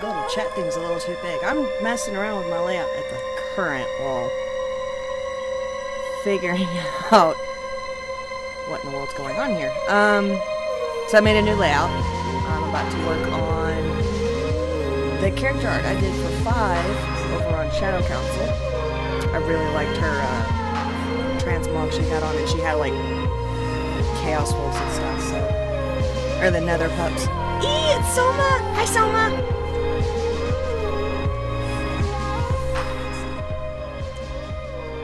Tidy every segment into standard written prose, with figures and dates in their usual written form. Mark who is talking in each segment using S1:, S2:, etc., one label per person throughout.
S1: The little chat thing's a little too big. I'm messing around with my layout at the current wall. Figuring out what in the world's going on here. So I made a new layout. I'm about to work on the character art I did for 5 over on Shadow Council. I really liked her transmog she had on, and she had like chaos wolves and stuff, so. Or the nether pups. Eee, it's Soma! Hi, Soma!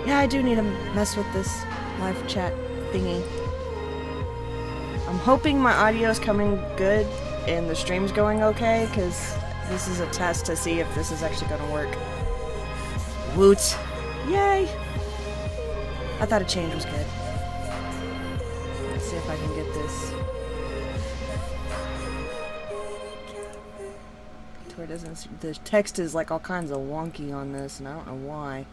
S1: Yeah, I do need to mess with this live chat thingy. I'm hoping my audio's coming good and the stream's going okay, because this is a test to see if this is actually going to work. Woot! Yay! I thought a change was good. Let's see if I can get this to where it doesn't. The text is like all kinds of wonky on this, and I don't know why.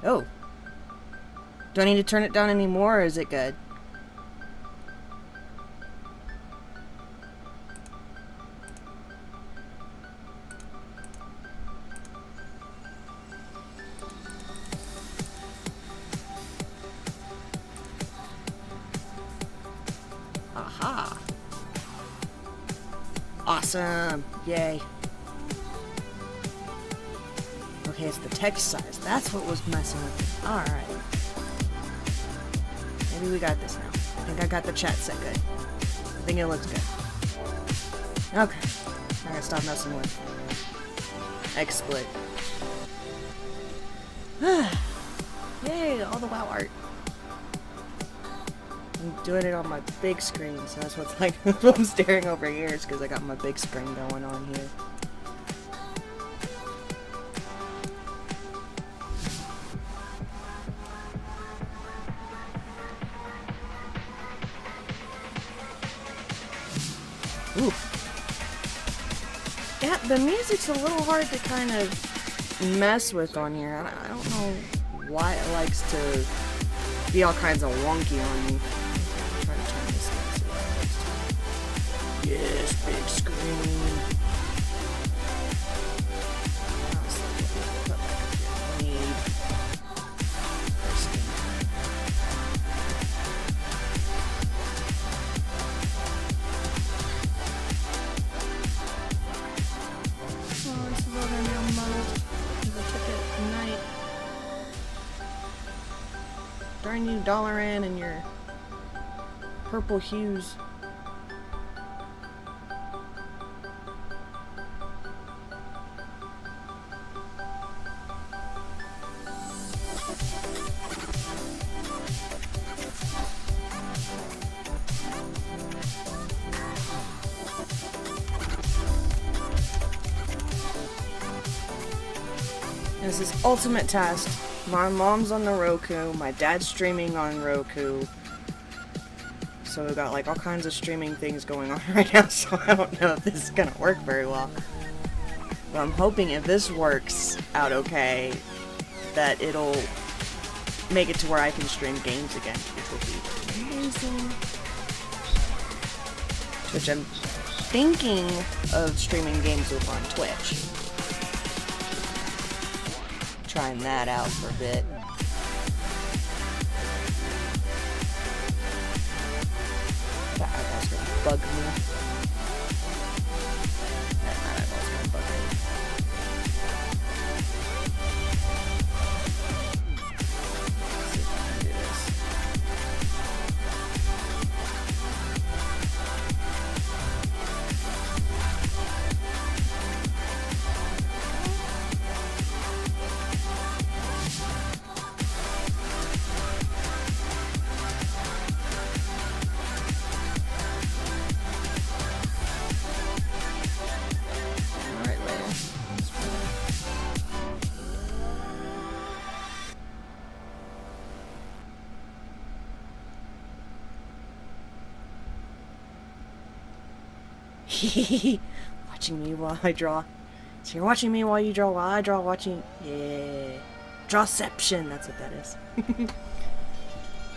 S1: Oh. Do I need to turn it down anymore, or is it good? Aha. Awesome. Yay. Okay, it's the text size. That's what was messing with it. Alright. Maybe we got this now. I think I got the chat set good. I think it looks good. Okay. I gotta stop messing with XSplit. Yay, all the WoW art. I'm doing it on my big screen, so that's what's like. I'm staring over here, is because I got my big screen going on here. Ooh. Yeah, the music's a little hard to kind of mess with on here. I don't know why it likes to be all kinds of wonky on me. Try to turn this down. Yes, big screen. Darn you, Dollaran, and your purple hues. This is ultimate test. My mom's on the Roku, my dad's streaming on Roku. So we've got like all kinds of streaming things going on right now, so I don't know if this is gonna work very well. But I'm hoping if this works out okay, that it'll make it to where I can stream games again, which will be amazing. Which I'm thinking of streaming games over on Twitch. Trying that out for a bit. That eyeball's gonna bug me. That eyeball's gonna bug me. Let's see if I can do this. Watching me while I draw. So you're watching me while you draw while I draw, watching. Yeah. Drawception, that's what that is.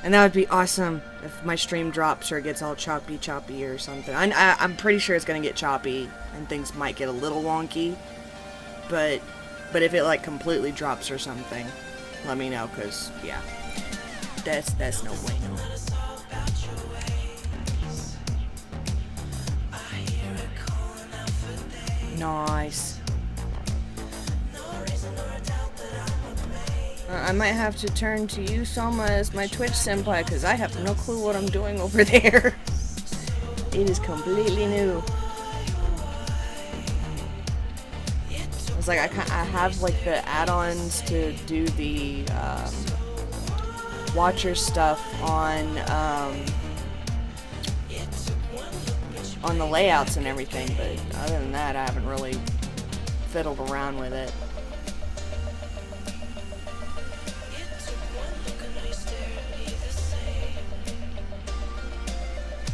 S1: And that would be awesome if my stream drops or gets all choppy or something. I'm pretty sure it's gonna get choppy and things might get a little wonky. But if it like completely drops or something, let me know, cause yeah, that's no bueno. Nice. I might have to turn to you, Soma, as my Twitch senpai, because I have no clue what I'm doing over there. It is completely new. It's like I have like the add-ons to do the Watcher stuff on the layouts and everything, but other than that, I haven't really fiddled around with it.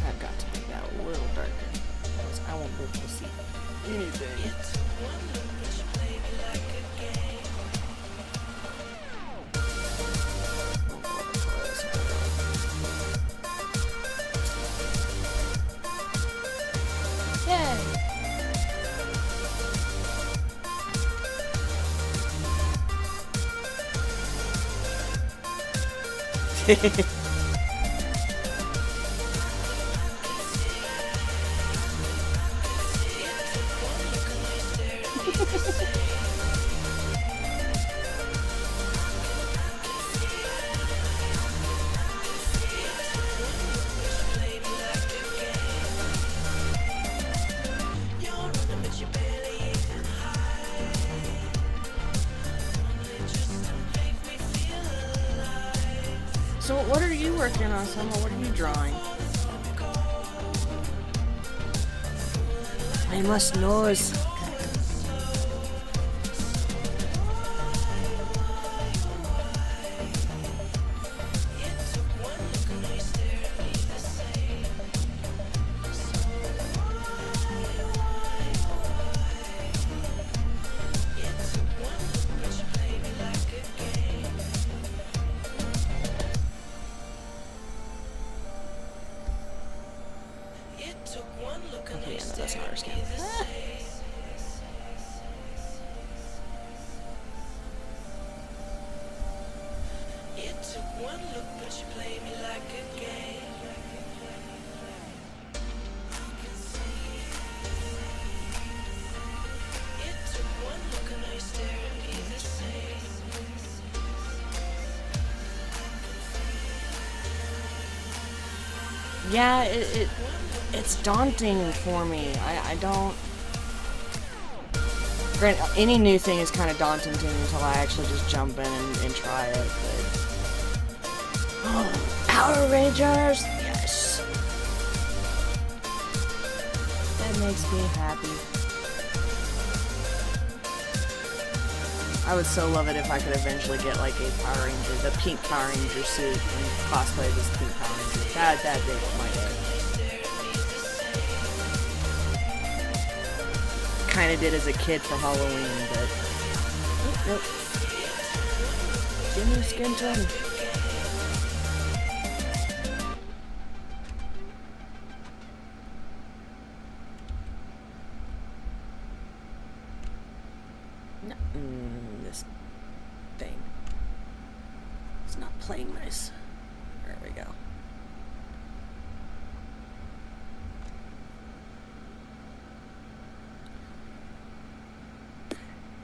S1: I've got to make that a little darker, because I won't be able to see anything. So what are you working on, Summer? What are you drawing? I must know. Yeah, it's daunting for me. I don't... Granted, any new thing is kind of daunting to me until I actually just jump in and try it, but... Oh, Power Rangers! Yes! That makes me happy. I would so love it if I could eventually get like a Power Ranger, the pink Power Ranger suit, and cosplay this pink Power Ranger. That big of my head. Kinda did as a kid for Halloween, but... Nope. Give me skin tone. No, this thing. It's not playing nice. There we go.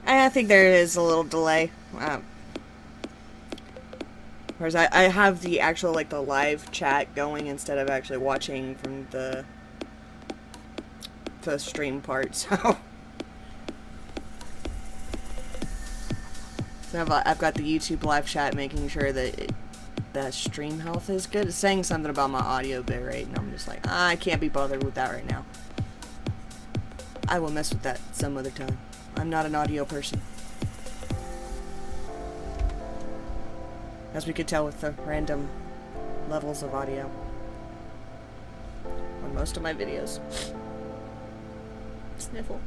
S1: I think there is a little delay. Whereas I have the actual, like, the live chat going instead of actually watching from the stream part, so... So I've got the YouTube live chat making sure that that stream health is good. It's saying something about my audio bitrate, and I'm just like, I can't be bothered with that right now. I will mess with that some other time. I'm not an audio person. As we could tell with the random levels of audio on most of my videos. Sniffle.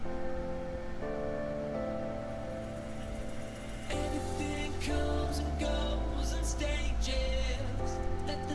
S1: Anything comes and goes in stages. Let the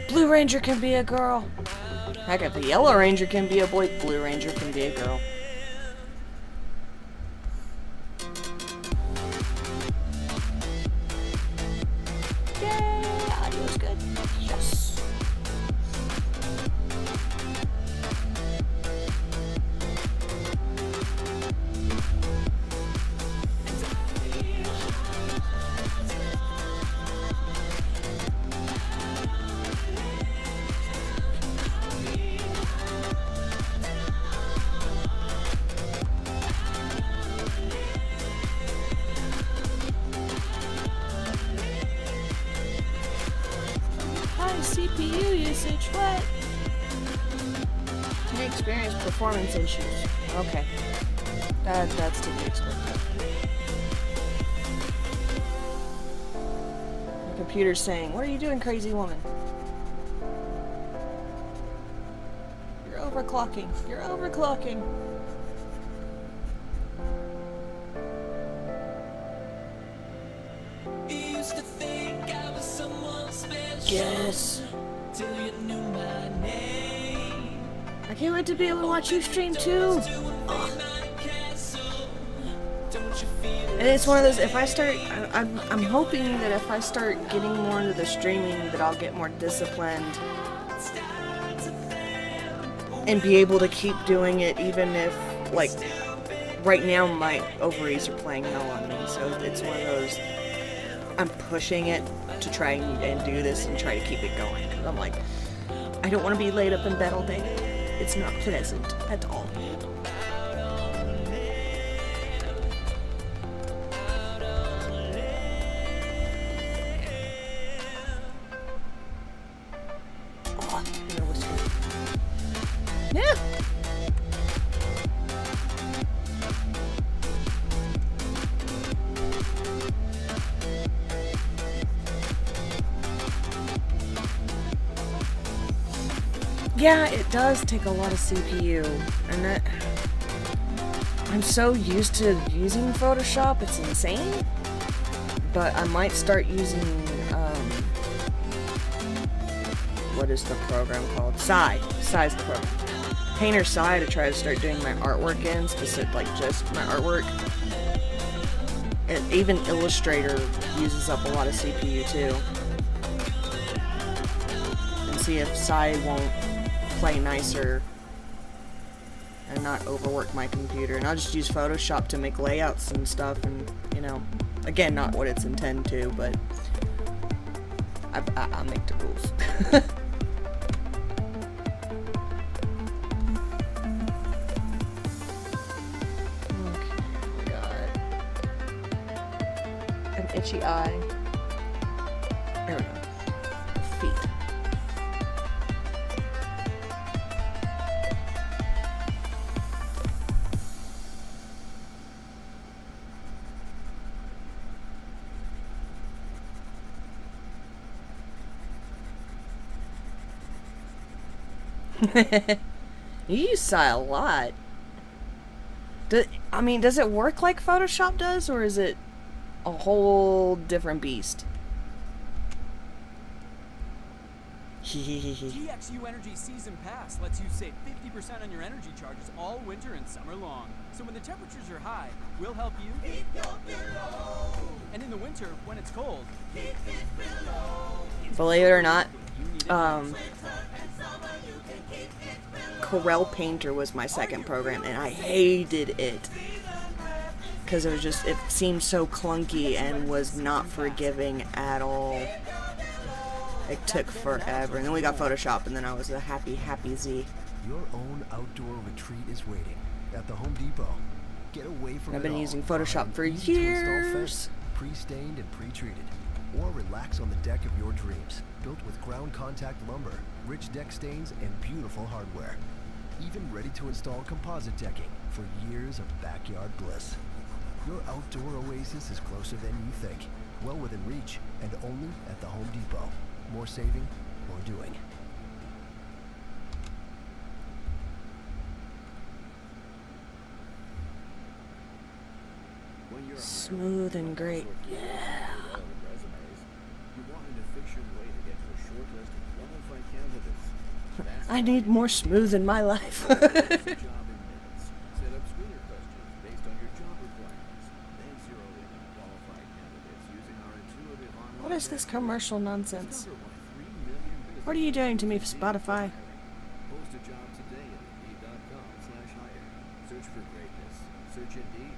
S1: Blue Ranger can be a girl. Heck, if the Yellow Ranger can be a boy, Blue Ranger can be a girl. Yay! Audio's good. Yes. CPU usage, what? You experience performance issues. Okay. That's to be expected. The computer's saying, what are you doing, crazy woman? You're overclocking. You're overclocking. Yes. I can't wait to be able to watch you stream too. Oh. And it's one of those, if I start, I'm hoping that if I start getting more into the streaming that I'll get more disciplined and be able to keep doing it even if, like, right now my ovaries are playing hell on me, so it's one of those, I'm pushing it to try and do this and try to keep it going, because I'm like, I don't want to be laid up in bed all day. It's not pleasant at all. Oh, I'm gonna whisper. Yeah! Yeah, it does take a lot of CPU, and that I'm so used to using Photoshop, it's insane. But I might start using what is the program called? Sai's the program. Painter Sai, to try to start doing my artwork in, specific, like just my artwork. And even Illustrator uses up a lot of CPU too. And see if Sai won't play nicer and not overwork my computer, and I'll just use Photoshop to make layouts and stuff, and you know, again, not what it's intended to, but I'll make the rules. Okay, we got an itchy eye. There we go. Feet. You use Sai a lot. I mean, does it work like Photoshop does, or is it a whole different beast?
S2: TXU Energy Season Pass lets you save 50% on your energy charges all winter and summer long. So when the temperatures are high, we'll help you keep your below. And in the winter, when it's cold, keep it below.
S1: Believe it or not, Corel Painter was my second program, and I hated it because it was just, it seemed so clunky and was not forgiving at all. It took forever, and then we got Photoshop, and then I was a happy Z.
S3: Your own outdoor retreat is waiting at the Home Depot. Get away from
S1: I've been using Photoshop for years.
S3: Pre-stained and pre-treated, or relax on the deck of your dreams. Built with ground contact lumber, rich deck stains, and beautiful hardware. even ready to install composite decking for years of backyard bliss. Your outdoor oasis is closer than you think, well within reach, and only at the Home Depot. More saving, more doing.
S1: Smooth and great. Yeah. I need more smooth in my life. What is this commercial nonsense? What are you doing to me, Spotify?
S4: Post a job today at Indeed.com/hire. Search for greatness. Search Indeed.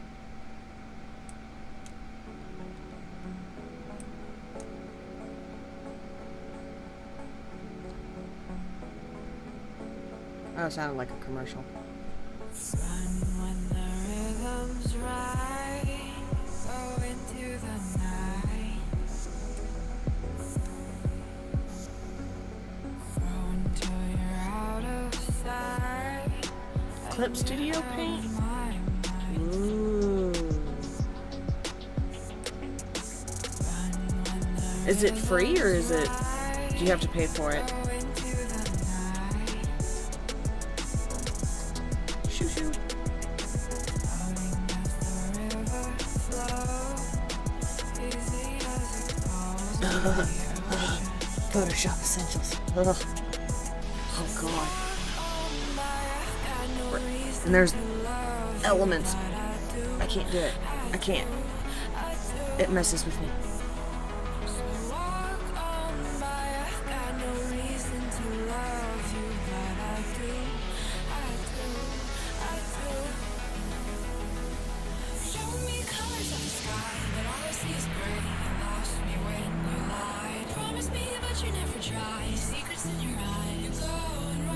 S1: Oh, it sounded like a commercial.
S5: Sun when the rhythm's right, go into the night. Grow until you're out of sight.
S1: Clip Studio Paint?
S5: My mind.
S1: Ooh.
S5: Sun when the
S1: Is it free or is it... do you have to pay for it?
S5: go into the night.
S1: Shoo shoo.
S5: Floating as the river flows, easy as it goes.
S1: Photoshop Essentials. Ugh. Oh god. And there's elements. I can't do it. I can't. It messes with me.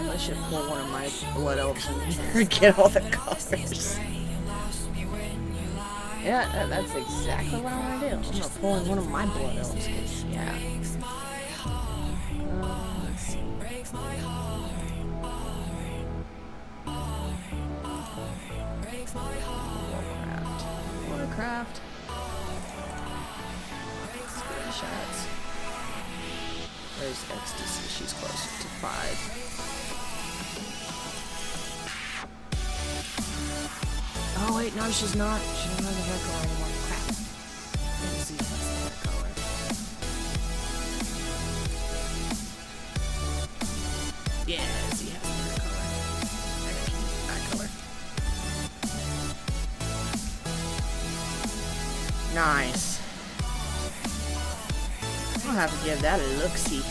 S1: I should pull one of my blood elves in here and get all the colors. Yeah, that's exactly what I'm gonna do. I'm gonna pull in one of my blood elves. 'Cause, yeah. Let's see. Warcraft. Screenshots. There's Ecstasy. She's close to 5. Oh wait, no, she's not. She doesn't have the hair color anymore. Crap. Let's see if that's the hair color. Yeah, she has the hair color. I gotta keep that color. Nice. I'll have to give that a look-see.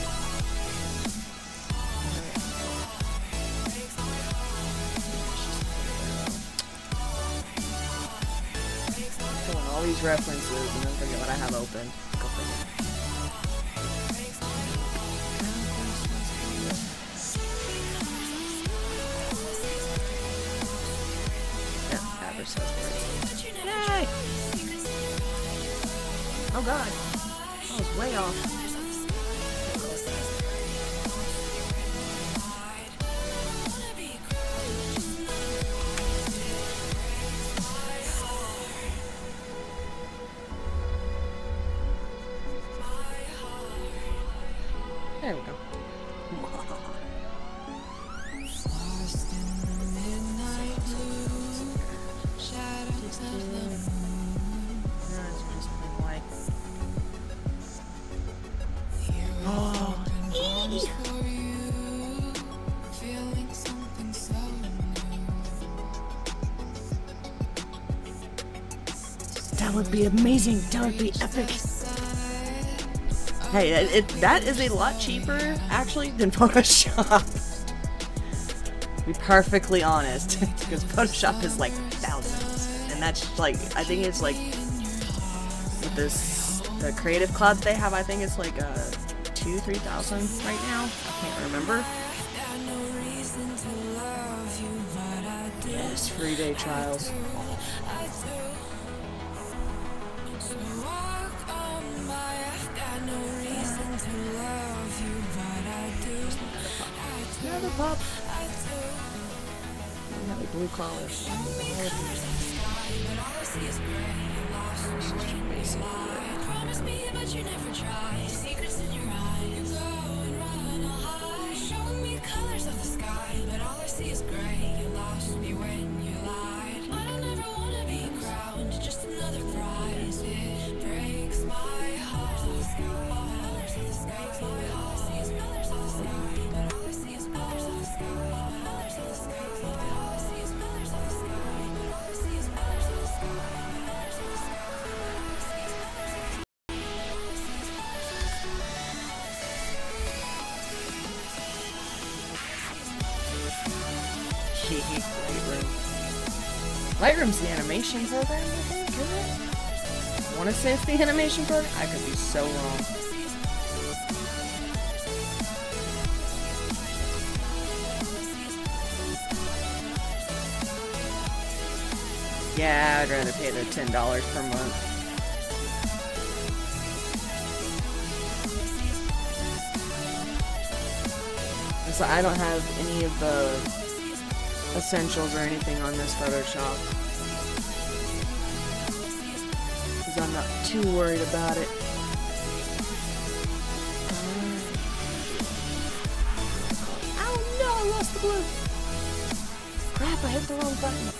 S1: All these references and then forget what I have open. Go figure. Yeah, average size words. Yay! Oh god. I was way off. There we go.
S5: Lost in the midnight blue, shadows of the moon.
S1: It's just been like...
S5: Here we
S1: Oh,
S5: open arms for you, feeling something so new.
S1: that would be amazing. That would be epic. Hey, that is a lot cheaper, actually, than Photoshop. To be perfectly honest. Because Photoshop is like thousands. And that's like, I think it's like, with this, the Creative Cloud they have, I think it's like 2,000-3,000 right now. I can't remember. Yes, free day trials. Another pop. Yeah, the blue collar.
S5: Promise me, but you never try. Secrets in your eyes. You go and run all high. Showing me colors of the sky, but all I see is gray. You lost me when you lied. I don't ever wanna be crowned, just another prize. It breaks my heart. Colors of the sky, colors of the sky. All I see is colors of the sky, but all I see is colors of the sky. Colors of the sky, all I see is colors of the sky, but all I see is colors of the sky. Colors of the sky, all I see is colors of the sky.
S1: Lightroom's the animation program, I think, isn't it? I want to say it's the animation program. I could be so wrong. Yeah, I'd rather pay the $10 per month. So I don't have any of the essentials or anything on this Photoshop, because I'm not too worried about it. Oh no, I lost the blue! Crap, I hit the wrong button.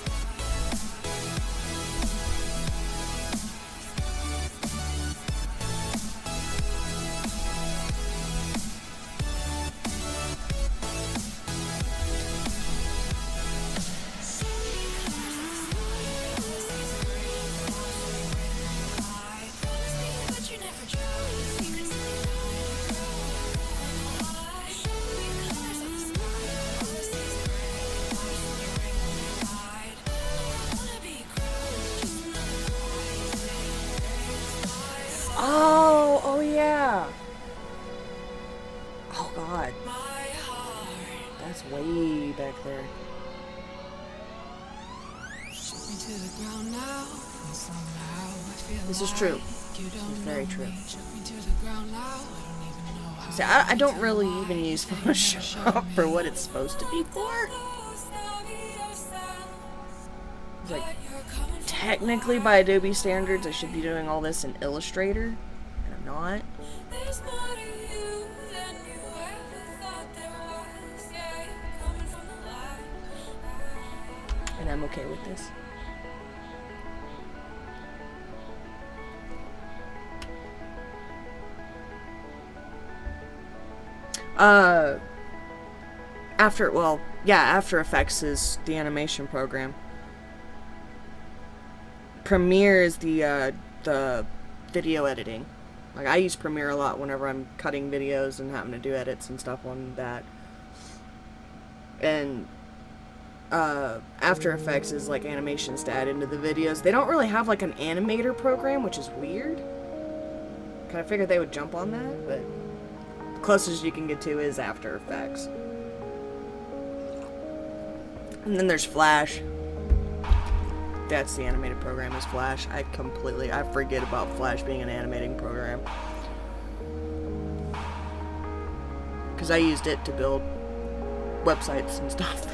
S1: Oh yeah. Oh god. That's way back there. This is true. It's very true. See, I don't really even use Photoshop for what it's supposed to be for. It's like, technically by Adobe standards, I should be doing all this in Illustrator, and I'm not. And I'm okay with this. After Effects is the animation program. Premiere is the video editing. Like, I use Premiere a lot whenever I'm cutting videos and having to do edits and stuff on that. And After Effects is like animations to add into the videos. They don't really have like an animator program, which is weird. Kind of figured they would jump on that, but the closest you can get to is After Effects. And then there's Flash. That's the animated program, is Flash. I forget about Flash being an animating program. Because I used it to build websites and stuff.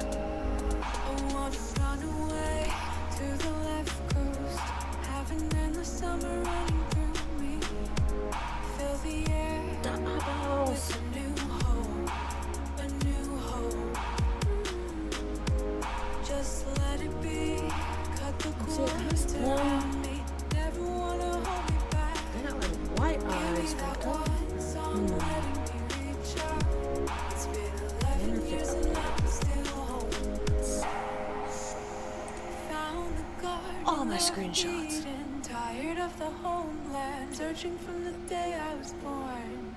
S1: All my screenshots.
S5: Tired of the homeland, searching from the day I was born.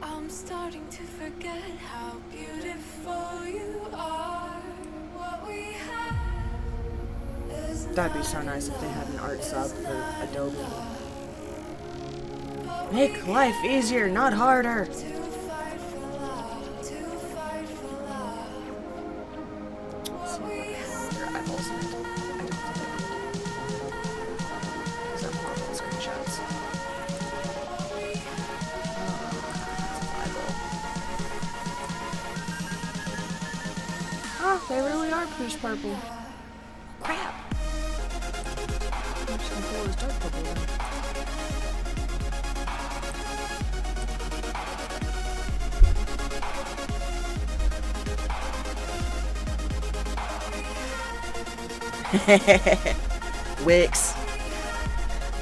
S5: I'm starting to forget how beautiful you are. What we have is
S1: That'd be so nice if they had an art sub for Adobe. Make life easier, not harder. Oh, they really are pitch purple. Crap. I'm just gonna pull this dark purple then. Wix.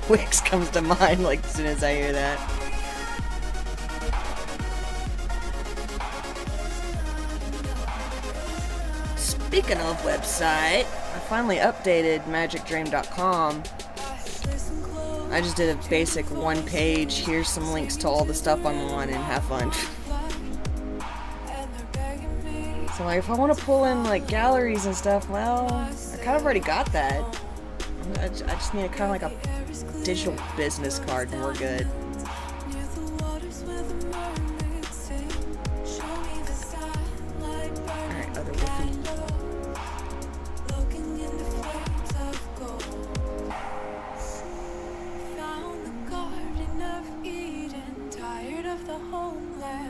S1: Wix comes to mind like as soon as I hear that. Speaking of website, I finally updated MagickDream.com. I just did a basic one page, here's some links to all the stuff I'm on, and have fun. So like, if I want to pull in like galleries and stuff, well, I kind of already got that. I just need a kind of like a digital business card and we're good. Alright, other Wiffy.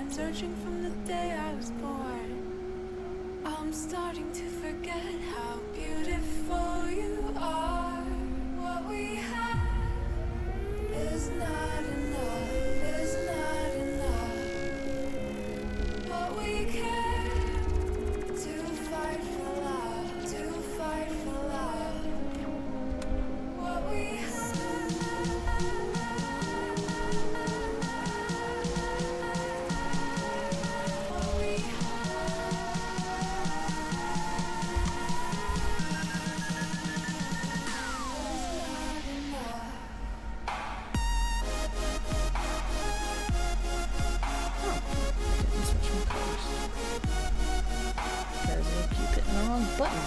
S5: Searching from the day I was born, I'm starting to forget how beautiful you are. What we have is not enough, is not enough. What we care to fight for love, to fight for love. What we have.
S1: Button.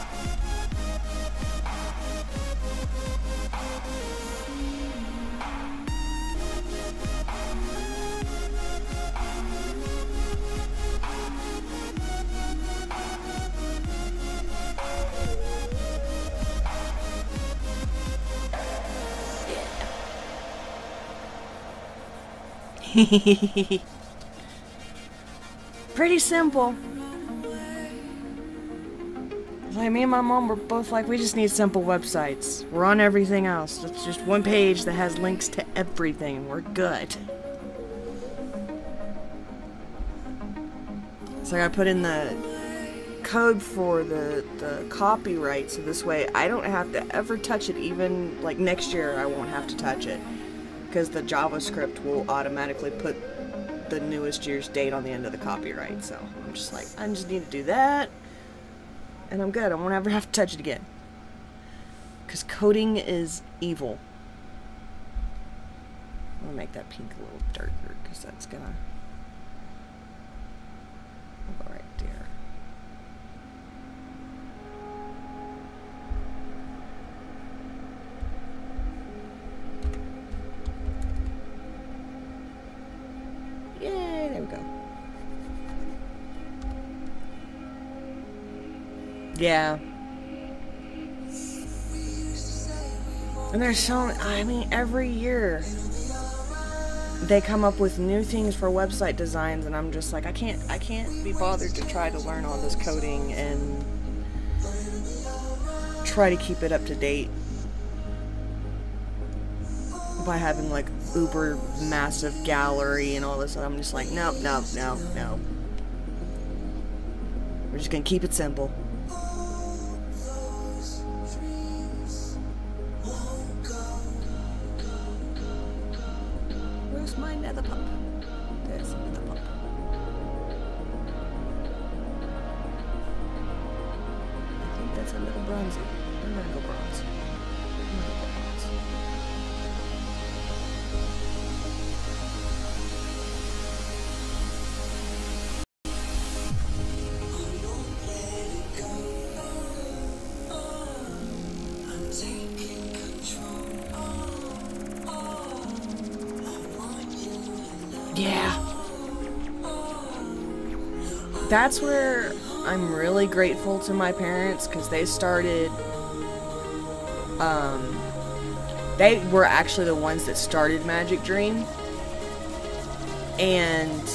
S1: Pretty simple. Like, me and my mom were both like, we just need simple websites. We're on everything else. It's just one page that has links to everything. We're good. So I put in the code for the copyright, so this way I don't have to ever touch it. Even like next year I won't have to touch it, because the JavaScript will automatically put the newest year's date on the end of the copyright. So I'm just like, I just need to do that. And I'm good. I won't ever have to touch it again. Because coding is evil. I'm going to make that pink a little darker, because that's going to... I'll go right there. Yay, there we go. Yeah. And there's so, I mean, every year they come up with new things for website designs, and I'm just like, I can't be bothered to try to learn all this coding and try to keep it up to date by having like uber massive gallery and all this. And I'm just like, nope, nope, nope, nope. We're just gonna keep it simple. Where's my nether pup? There's the nether pup. I think that's a little bronzy. I'm gonna go bronze. Yeah. That's where I'm really grateful to my parents, because they started, they were actually the ones that started MagickDream, and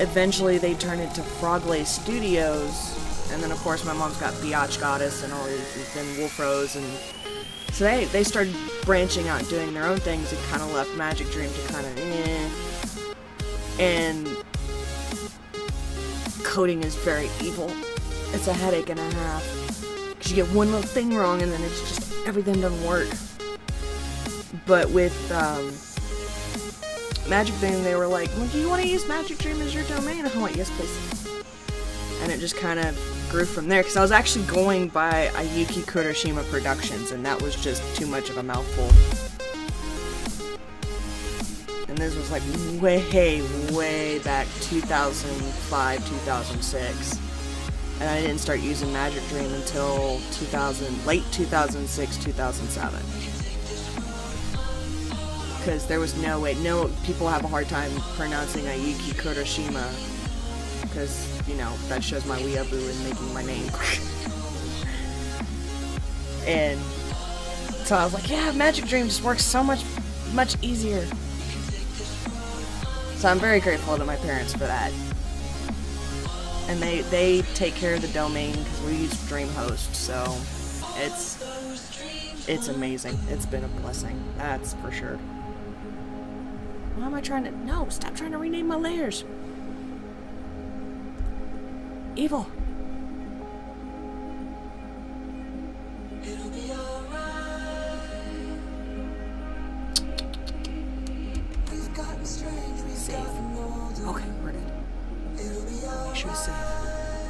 S1: eventually they turned into Froglay Studios, And then of course my mom's got Biatch Goddess and all these, and Wolf Rose, and so they started branching out and doing their own things and kind of left MagickDream to kind of And coding is very evil. It's a headache and a half. Because you get one little thing wrong and then it's just everything doesn't work. But with MagickDream, they were like, well, do you want to use MagickDream as your domain? I went, yes, please. And it just kind of grew from there. Because I was actually going by Ayuki Kuroshima Productions, and that was just too much of a mouthful. And this was like way back 2005, 2006. And I didn't start using MagickDream until late 2006, 2007. Because there was no way, people have a hard time pronouncing Ayuki Kuroshima. Because, you know, that shows my weeaboo in making my name. And so I was like, yeah, MagickDream just works so much easier. So I'm very grateful to my parents for that. And they take care of the domain because we use DreamHost, so it's amazing. It's been a blessing, that's for sure. Why am I trying to... No, stop trying to rename my layers. Evil. Save. Okay, we're good. Make sure to save.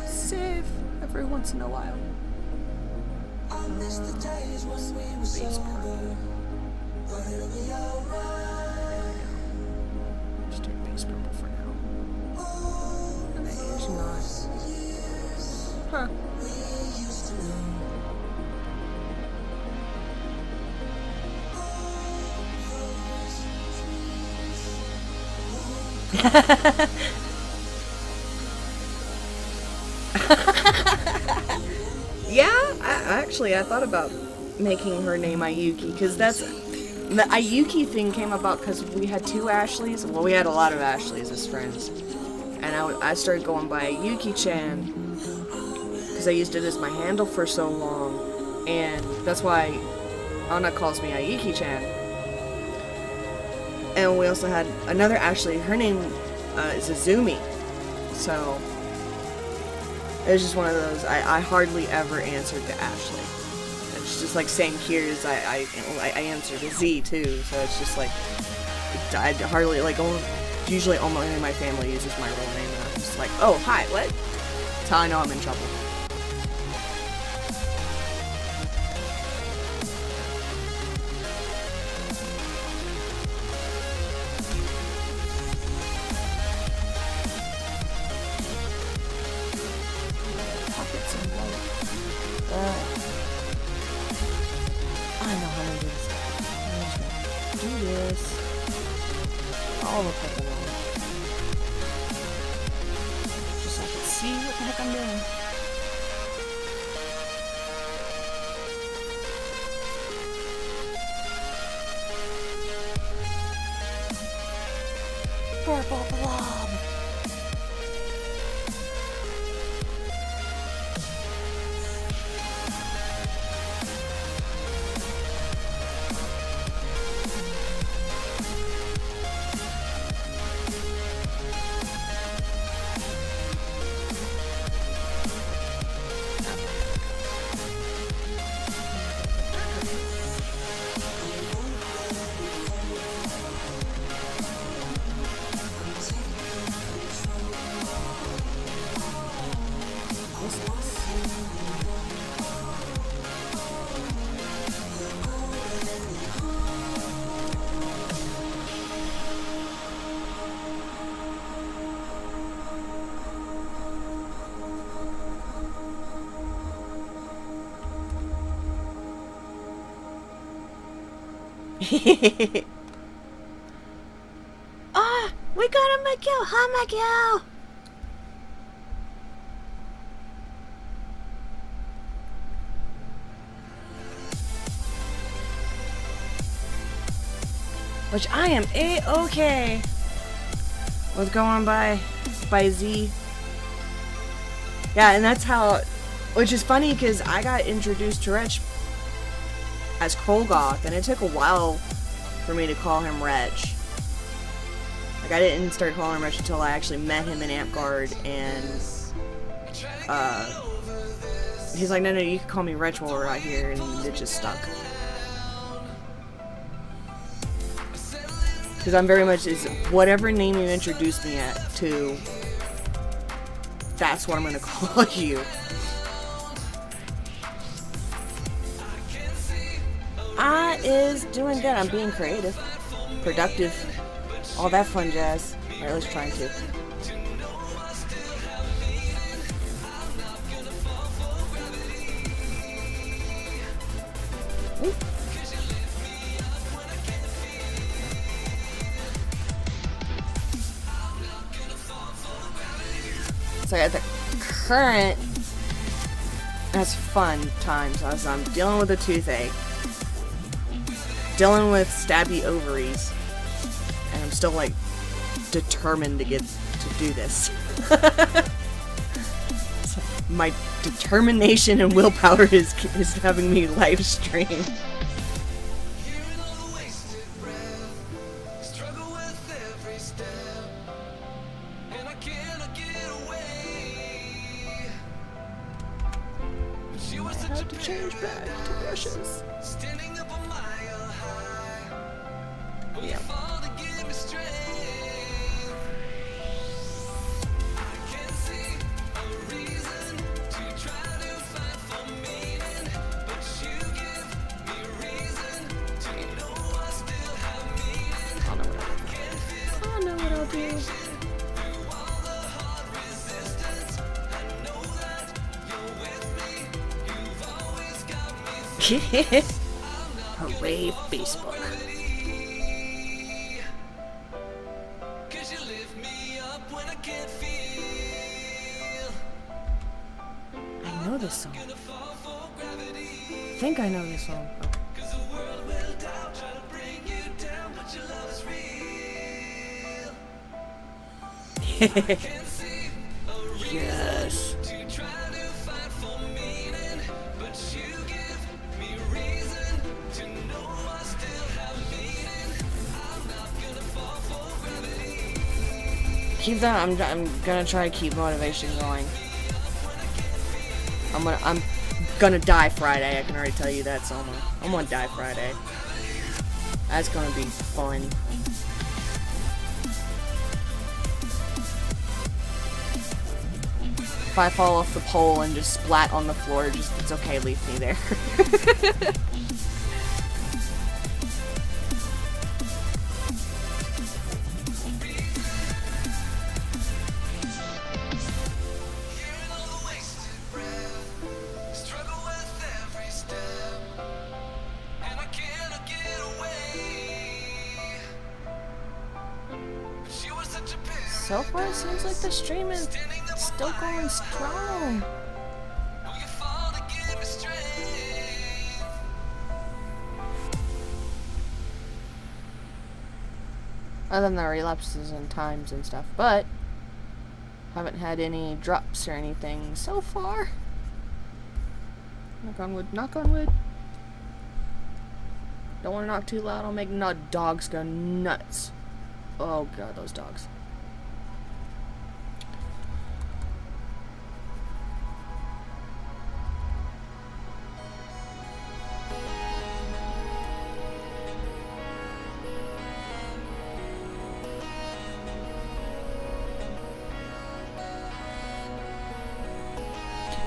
S1: Save every once in a while. Base purple. Just do base purple for now. And the hair's not. Huh. Yeah, I thought about making her name Ayuki, because that's the Ayuki thing came about because we had two Ashleys. Well, we had a lot of Ashleys as friends, and I started going by Ayuki-chan because I used it as my handle for so long, and that's why Anna calls me Ayuki-chan. And we also had another Ashley. Her name is Azumi. So it was just one of those. I hardly ever answered to Ashley. It's just like same here as I answer to Z too. So it's just like I hardly like. Usually, only my family uses my real name, and I'm just like, oh hi, what? That's how I know I'm in trouble. I know how to do this. I'm just gonna do this. All the purple one. Just so I can see what the heck I'm doing. Purple blob. Ah, we got a Miguel. Hi, Miguel. Which I am A-okay with going by Z. Yeah, and that's how, which is funny because I got introduced to Wretch as Krolgoth, and it took a while for me to call him Wretch. Like, I didn't start calling him Wretch until I actually met him in Amtgard, and he's like, no, you can call me Wretch while we're out here, and it just stuck. Because I'm very much, is whatever name you introduced me to, that's what I'm going to call you. I is doing good. I'm being creative, productive, all that fun jazz. Or at least trying to. Ooh. So at the current, that's fun times as I'm dealing with a toothache, dealing with stabby ovaries, and I'm still like determined to get to do this. So my determination and willpower is having me live stream. Change back to brushes. Yeah. I'll know what I'll do. Hooray, Facebook. I know this song. I think I know this song. Okay. Yes. Keep that. I'm gonna try to keep motivation going. I'm gonna die Friday. I can already tell you that, so I'm gonna die Friday. That's gonna be fun. If I fall off the pole and just splat on the floor, it's okay. Leave me there. So far, it seems like the stream is still going strong. Other than the relapses and times and stuff, but haven't had any drops or anything so far. Knock on wood, knock on wood. Don't want to knock too loud, I'll make dogs go nuts. Oh god, those dogs.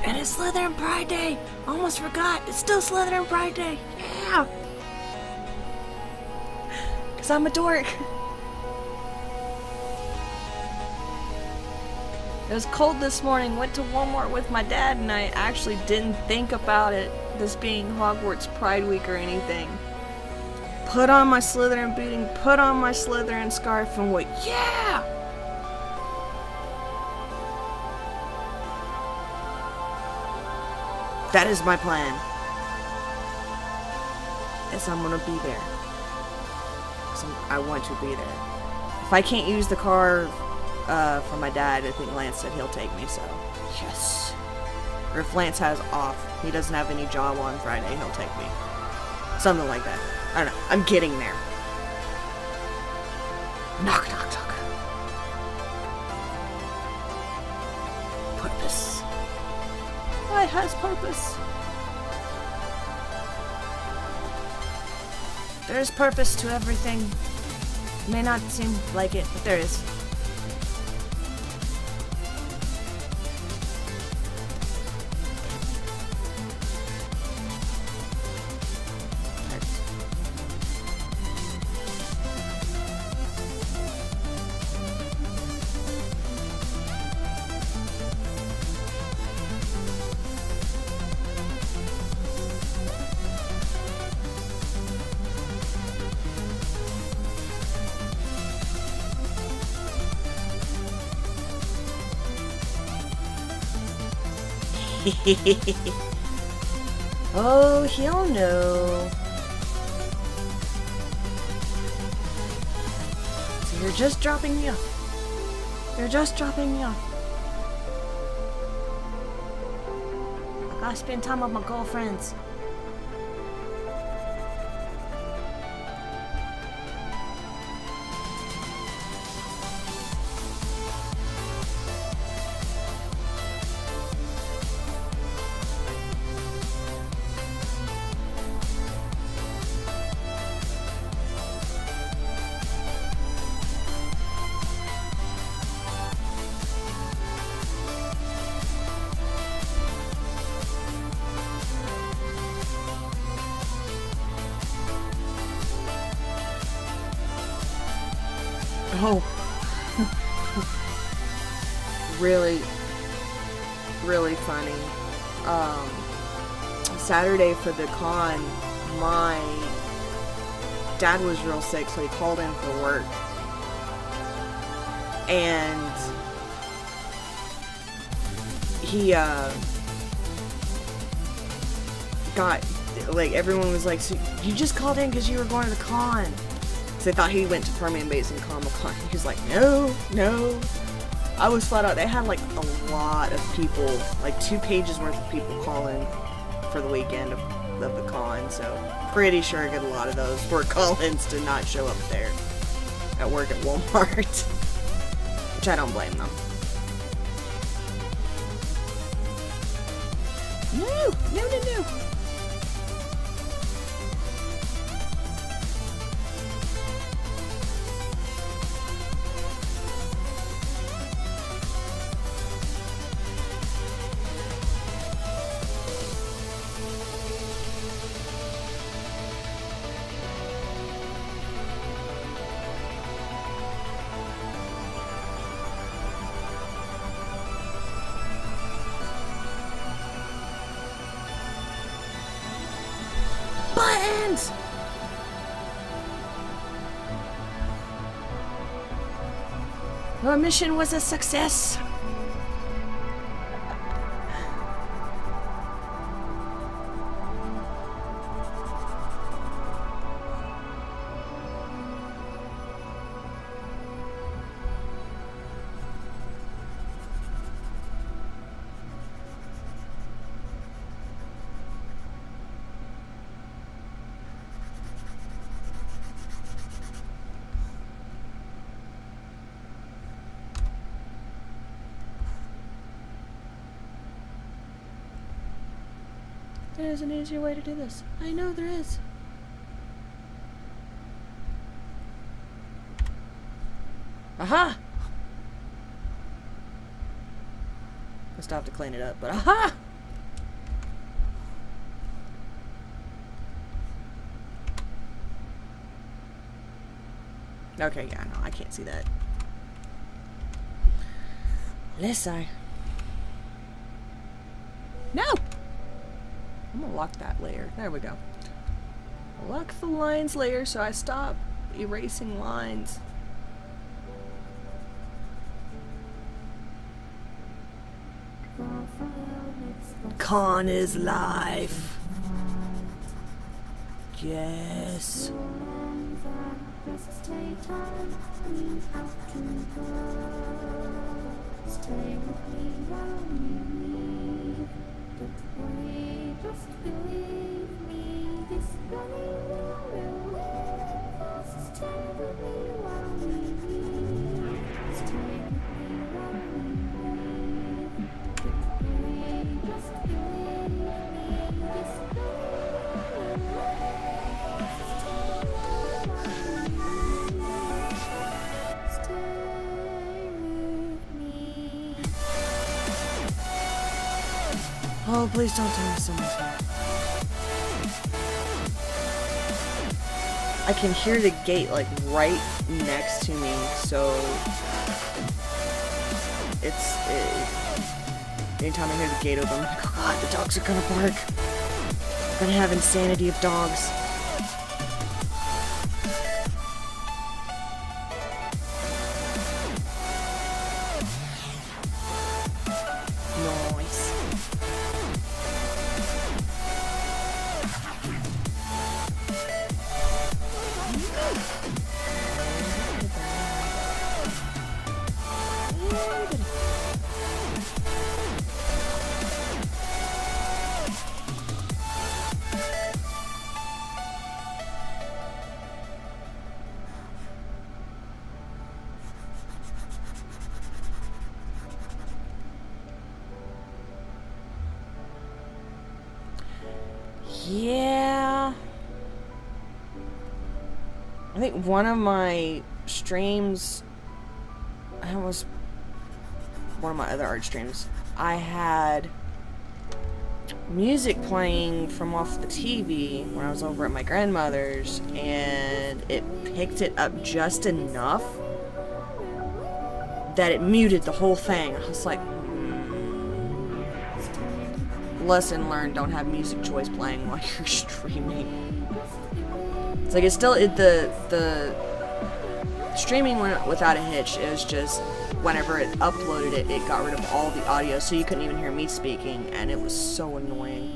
S1: And it's Slytherin Pride Day! Almost forgot, it's still Slytherin Pride Day! Yeah! Cause I'm a dork! It was cold this morning, went to Walmart with my dad, and I actually didn't think about it, this being Hogwarts Pride Week or anything. Put on my Slytherin booting, put on my Slytherin scarf, and went, yeah! That is my plan. Is I'm gonna be there. 'Cause I want to be there. If I can't use the car for my dad. I think Lance said he'll take me, so yes. Or if Lance has off, he doesn't have any job on Friday, he'll take me. Something like that. I don't know. I'm getting there. Knock, knock, knock. Purpose. Life has purpose. There is purpose to everything. It may not seem like it, but there is. Oh, he'll know. So you're just dropping me off. You're just dropping me off. I gotta spend time with my girlfriends. Oh. Really funny. Saturday for the con, my dad was real sick, so he called in for work. And he got, like, everyone was like, so you just called in because you were going to the con. So they thought he went to Permian Basin Comic-Con. He was like, no. I was flat out. They had like a lot of people, like 2 pages worth of people calling for the weekend of the con. So pretty sure I get a lot of those were call-ins to not show up there at work at Walmart. Which I don't blame them. No. Buttons! Your mission was a success. There's an easier way to do this. I know there is. Aha! I still have to clean it up, but aha! Okay, yeah, no, I can't see that. Listen. No! I'm gonna lock that layer. There we go. Lock the lines layer so I stop erasing lines. Con is life. Yes.
S5: Just take time, we have to go. Stay with me while we leave. Don't worry, just believe me. This running will live. Just stay with me while we leave. Stay with me while we leave. Don't worry, just believe me. This running will live. Stay with me while we leave. Stay with me.
S1: Oh, please don't tell me someone's here. I can hear the gate like right next to me, so anytime I hear the gate open, I'm like, oh god, the dogs are gonna bark. I'm gonna have insanity of dogs. Nice. Yeah. I think one of my streams, I was one of my other art streams, I had music playing from off the TV when I was over at my grandmother's, and it picked it up just enough that it muted the whole thing. I was like, lesson learned, don't have music choice playing while you're streaming. It's like, it's still, the streaming went without a hitch. It was just, whenever it uploaded it, it got rid of all the audio, so you couldn't even hear me speaking, and it was so annoying.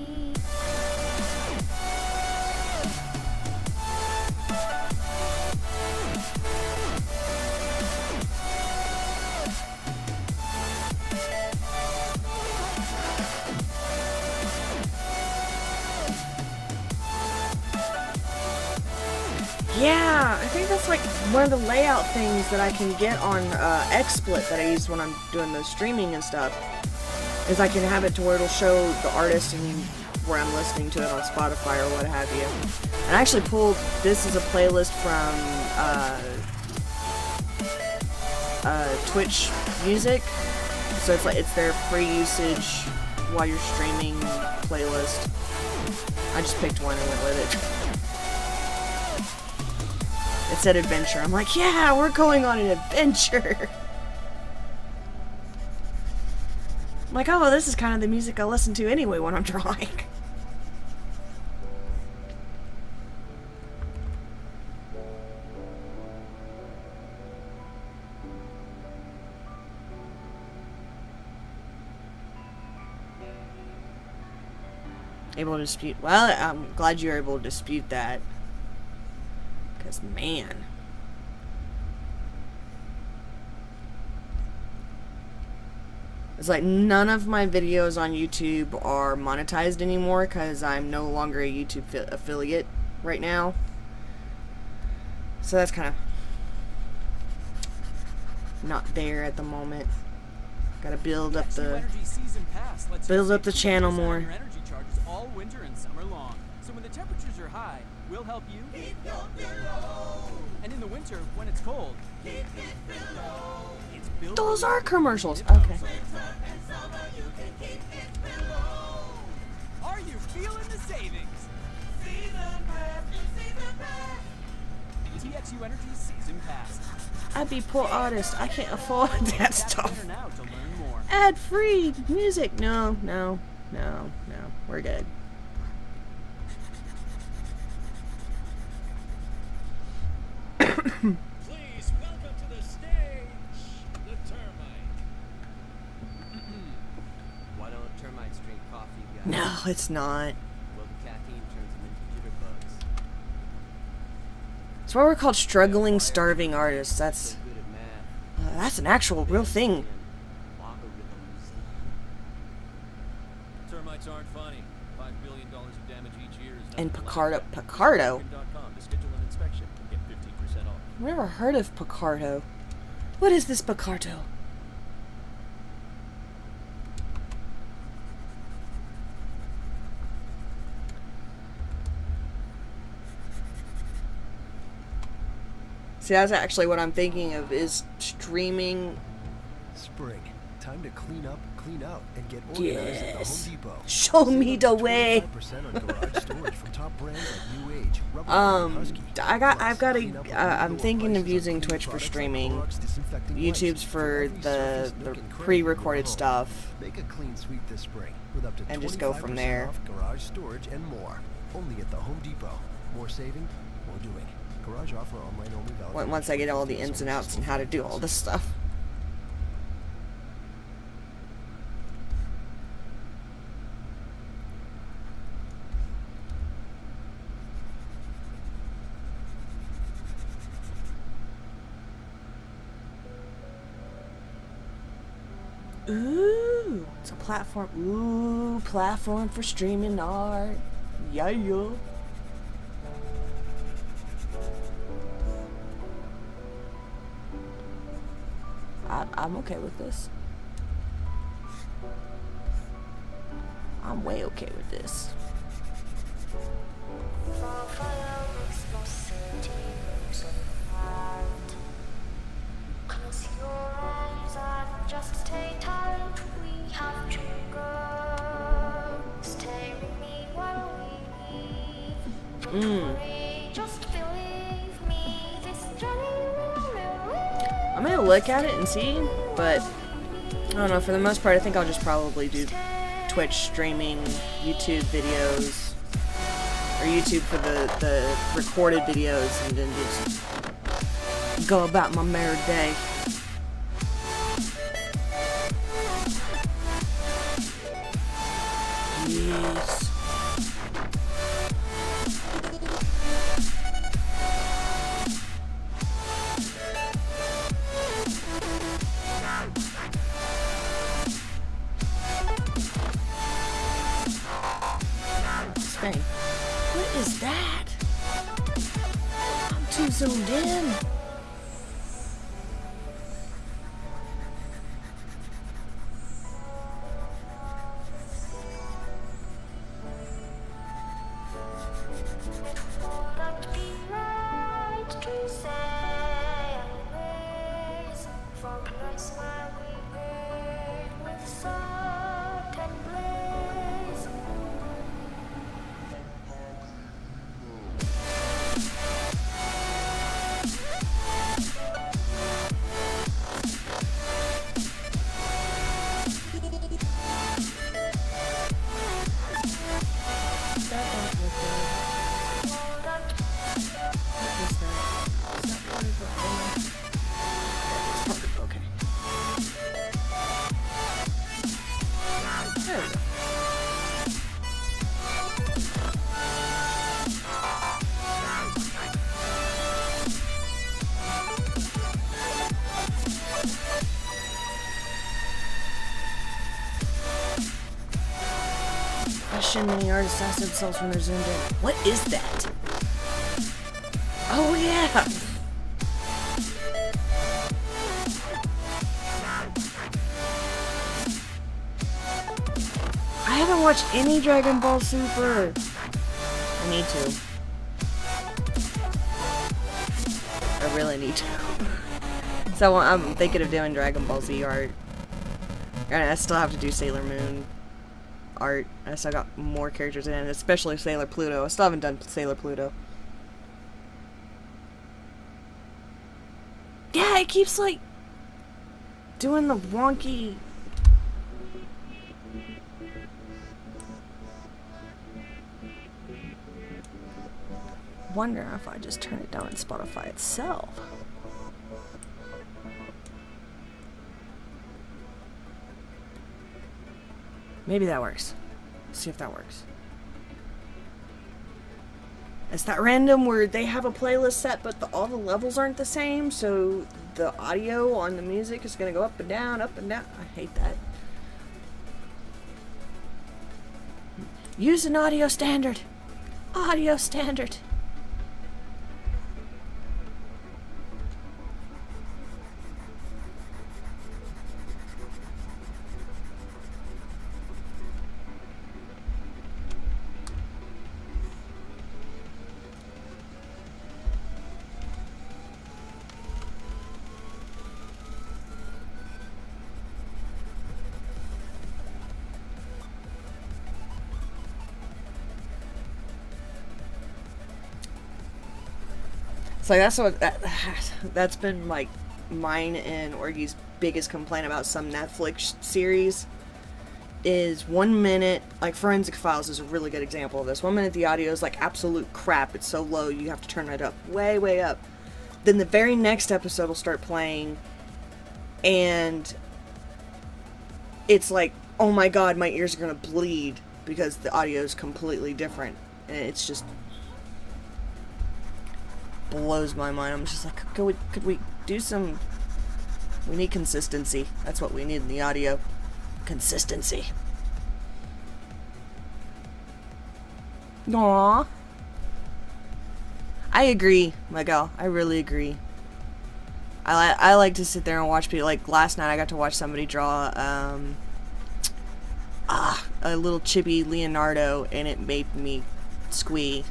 S1: Yeah, I think that's like one of the layout things that I can get on XSplit that I use when I'm doing the streaming and stuff, is I can have it to where it'll show the artist and where I'm listening to it on Spotify or what have you. And I actually pulled, this is a playlist from Twitch Music, so it's like, it's their free usage while you're streaming playlist. I just picked one and went with it. It said adventure. I'm like, yeah, we're going on an adventure. I'm like, oh, this is kind of the music I listen to anyway when I'm drawing. Able to dispute. Well, I'm glad you're able to dispute that. Because, man. It's like none of my videos on YouTube are monetized anymore because I'm no longer a YouTube affiliate right now. So that's kind of not there at the moment. Gotta build up the channel more.
S2: All winter and summer long. So when the temperatures are high, we'll help you keep it below. And in the winter, when it's cold, keep it below. It's built.
S1: Those are commercials. Okay.
S2: Are you feeling the savings? TXU Energy Season Pass.
S1: I'd be poor artist. I can't afford that stuff.
S2: Now to learn more.
S1: Ad-free music. No. We're good.
S6: Please welcome to the stage, the termite.
S4: Why don't termites drink coffee, guys?
S1: No, it's not.
S4: Well, the caffeine turns them into jitterbugs.
S1: That's why we're called struggling, starving artists. That's
S4: Good at math.
S1: that's an actual real thing.
S4: Logarithms.
S6: Termites aren't funny. $5 billion of damage each year is
S1: And
S6: nothing to
S1: Picardo,
S6: laugh at.
S1: Picardo.
S6: American.com to schedule an inspection. Get 15% off.
S1: I've never heard of Picardo. What is this Picardo? See, that's actually what I'm thinking of, is streaming.
S3: Spring. Time to clean up, clean out, and get organized at the
S1: Yes.
S3: Home Depot.
S1: Show
S3: Save
S1: me
S3: up
S1: the
S3: to
S1: way.
S3: 25% on garage storage from top brands like New Age, Rubbermaid, and Husky.
S1: I've got
S3: Clean up
S1: to,
S3: with
S1: I'm
S3: low
S1: thinking of
S3: prices on
S1: using
S3: clean
S1: Twitch for
S3: products like
S1: streaming.
S3: Clorox disinfecting
S1: YouTube's
S3: wipes
S1: for
S3: every
S1: the
S3: surface, nook, and cranny in your
S1: pre-recorded
S3: home.
S1: stuff.
S3: Make a clean sweep this spring with up to
S1: And just go from
S3: 25%
S1: there.
S3: off garage storage and more. Only at the Home Depot. More saving, more doing. Garage offer online only valid.
S1: Once I get all the ins and outs and how to do all this stuff. Ooh, it's a platform. Ooh, platform for streaming art. Yeah, yeah. I'm okay with this. I'm way okay with this.
S5: Close your eyes and just stay tight. We have to go. Stay with me while we leave. Don't worry, just believe me. This journey will never
S1: I'm gonna look at it and see, but I don't know. For the most part, I think I'll just probably do Twitch streaming, YouTube videos, or YouTube for the recorded videos, and then just go about my merry day. Yes. Dang. What is that? I'm too zoomed in.
S5: That'd be right to say anyways. For place where we wait with certain blaze.
S1: Okay. There we go. Question: many artists ask themselves when they're zoomed in, what is that? Oh yeah! I haven't watched any Dragon Ball Super. I need to. I really need to. So I'm thinking of doing Dragon Ball Z art. And I still have to do Sailor Moon art. I still got more characters in it, especially Sailor Pluto. I still haven't done Sailor Pluto. Yeah, it keeps like doing the wonky. Wonder if I just turn it down in Spotify itself. Maybe that works. Let's see if that works. It's that random where they have a playlist set, but all the levels aren't the same, so the audio on the music is going to go up and down, up and down. I hate that. Use an audio standard. Audio standard. So that's been like mine and Orgy's biggest complaint about some Netflix series is 1 minute, like Forensic Files is a really good example of this. 1 minute the audio is like absolute crap, it's so low you have to turn it up, way up. Then the very next episode will start playing and it's like, oh my god, my ears are gonna bleed because the audio is completely different, and it's just blows my mind. I'm just like, could we do some... We need consistency. That's what we need in the audio. Consistency. Aww. I agree, Miguel. I really agree. I like to sit there and watch people. Like last night I got to watch somebody draw a little chibi Leonardo, and it made me squee.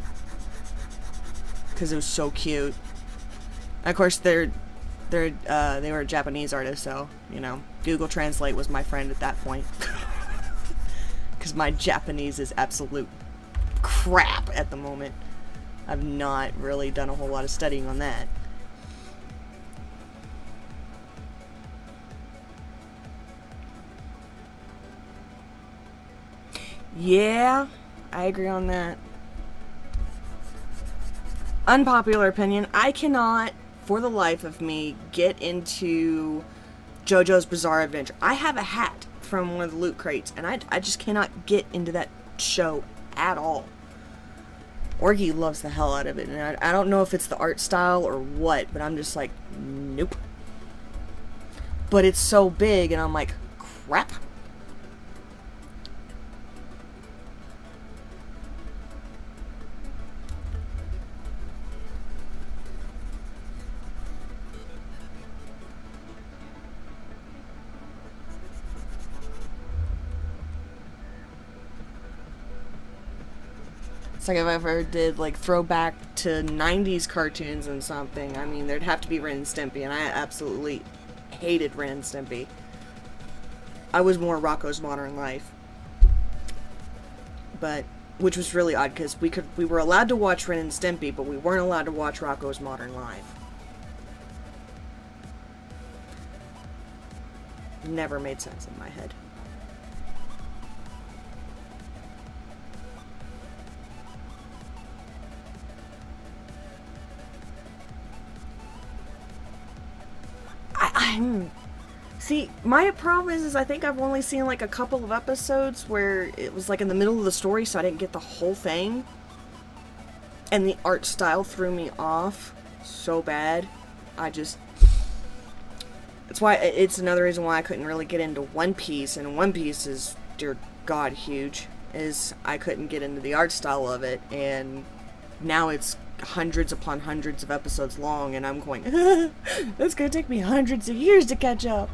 S1: Because it was so cute. And of course, they were a Japanese artist, so, you know, Google Translate was my friend at that point. Because my Japanese is absolute crap at the moment. I've not really done a whole lot of studying on that. Yeah, I agree on that. Unpopular opinion, I cannot, for the life of me, get into JoJo's Bizarre Adventure. I have a hat from one of the loot crates, and I just cannot get into that show at all. Orgy loves the hell out of it, and I don't know if it's the art style or what, but I'm just like, nope. But it's so big, and I'm like, crap. It's like if I ever did like throwback to 90s cartoons and something, I mean, there'd have to be Ren and Stimpy, and I absolutely hated Ren and Stimpy. I was more Rocko's Modern Life. But, which was really odd, because we were allowed to watch Ren and Stimpy, but we weren't allowed to watch Rocko's Modern Life. Never made sense in my head. See, my problem is I think I've only seen like a couple of episodes where it was like in the middle of the story, so I didn't get the whole thing. And the art style threw me off so bad. That's why, it's another reason why I couldn't really get into One Piece, and One Piece is, dear God, huge, is I couldn't get into the art style of it, and now it's hundreds upon hundreds of episodes long, and I'm going, that's gonna take me hundreds of years to catch up.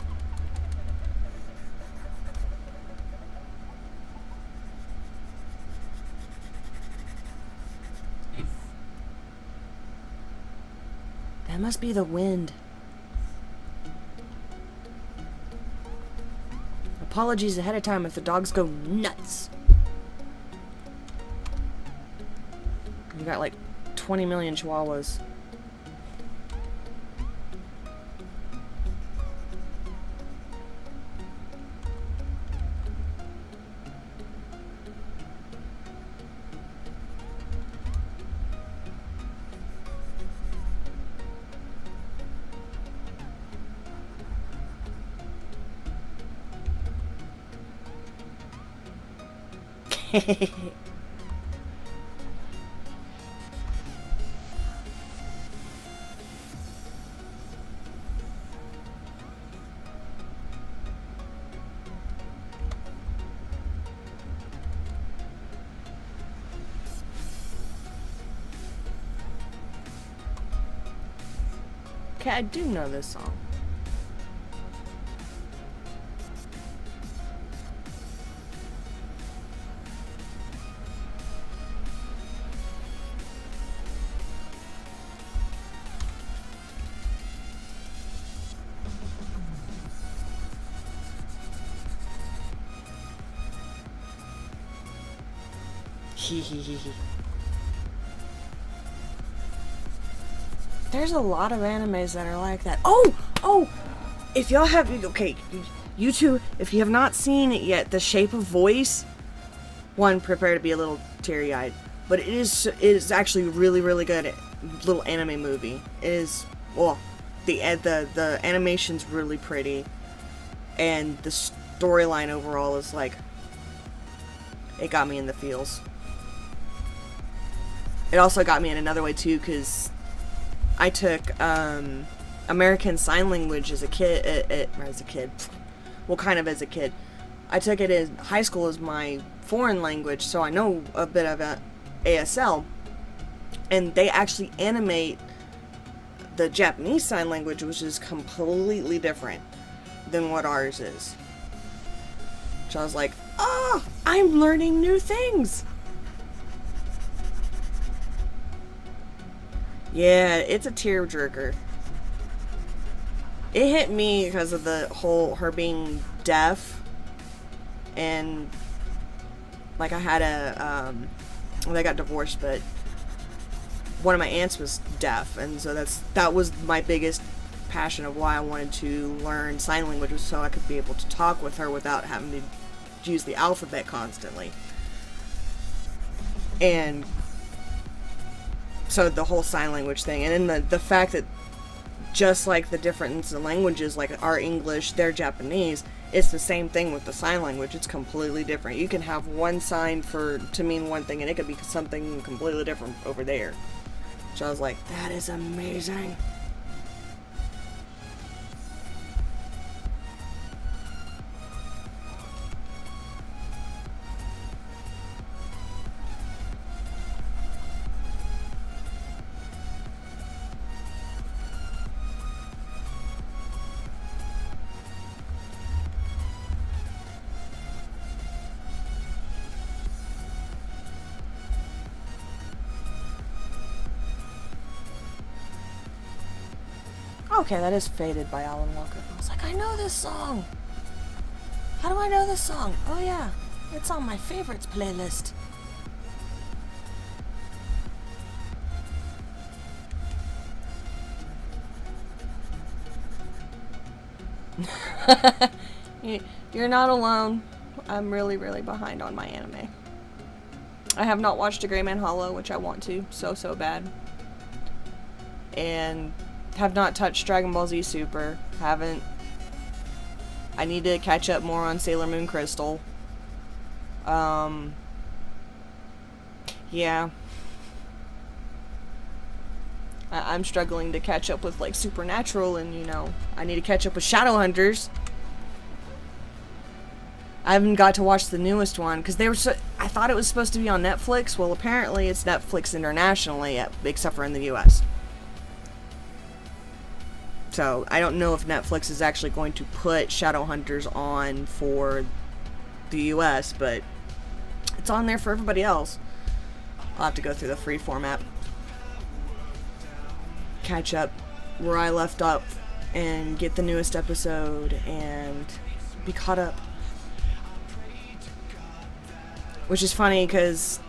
S1: That must be the wind. Apologies ahead of time if the dogs go nuts. You got like 20 million chihuahuas. Okay, I do know this song. There's a lot of animes that are like that. Oh! If y'all have, okay, you two, if you have not seen it yet, The Shape of Voice, one, prepare to be a little teary-eyed, but it is actually really, really good little anime movie. It is, well, the animation's really pretty, and the storyline overall is like, it got me in the feels. It also got me in another way too, because I took American Sign Language as a kid. Well, kind of as a kid. I took it in high school as my foreign language, so I know a bit about ASL. And they actually animate the Japanese Sign Language, which is completely different than what ours is. So I was like, oh, I'm learning new things. Yeah, it's a tearjerker. It hit me because of the whole her being deaf, and like I had a well, they got divorced, but one of my aunts was deaf, and so that was my biggest passion of why I wanted to learn sign language, was so I could be able to talk with her without having to use the alphabet constantly. And so the whole sign language thing, and then the fact that just like the difference in languages, like our English, their Japanese, it's the same thing with the sign language. It's completely different. You can have one sign to mean one thing, and it could be something completely different over there. So I was like, that is amazing. Okay, that is Faded by Alan Walker. I was like, I know this song. How do I know this song? Oh yeah, it's on my favorites playlist. You're not alone. I'm really, really behind on my anime. I have not watched A Gray Man Hollow, which I want to so bad. And have not touched Dragon Ball Z Super. Haven't. I need to catch up more on Sailor Moon Crystal. Yeah. I'm struggling to catch up with like Supernatural, and you know, I need to catch up with Shadowhunters. I haven't got to watch the newest one because they were I thought it was supposed to be on Netflix. Well, apparently it's Netflix internationally, except for in the US. So, I don't know if Netflix is actually going to put Shadowhunters on for the US, but it's on there for everybody else. I'll have to go through the Freeform app, catch up where I left up, and get the newest episode, and be caught up. Which is funny, because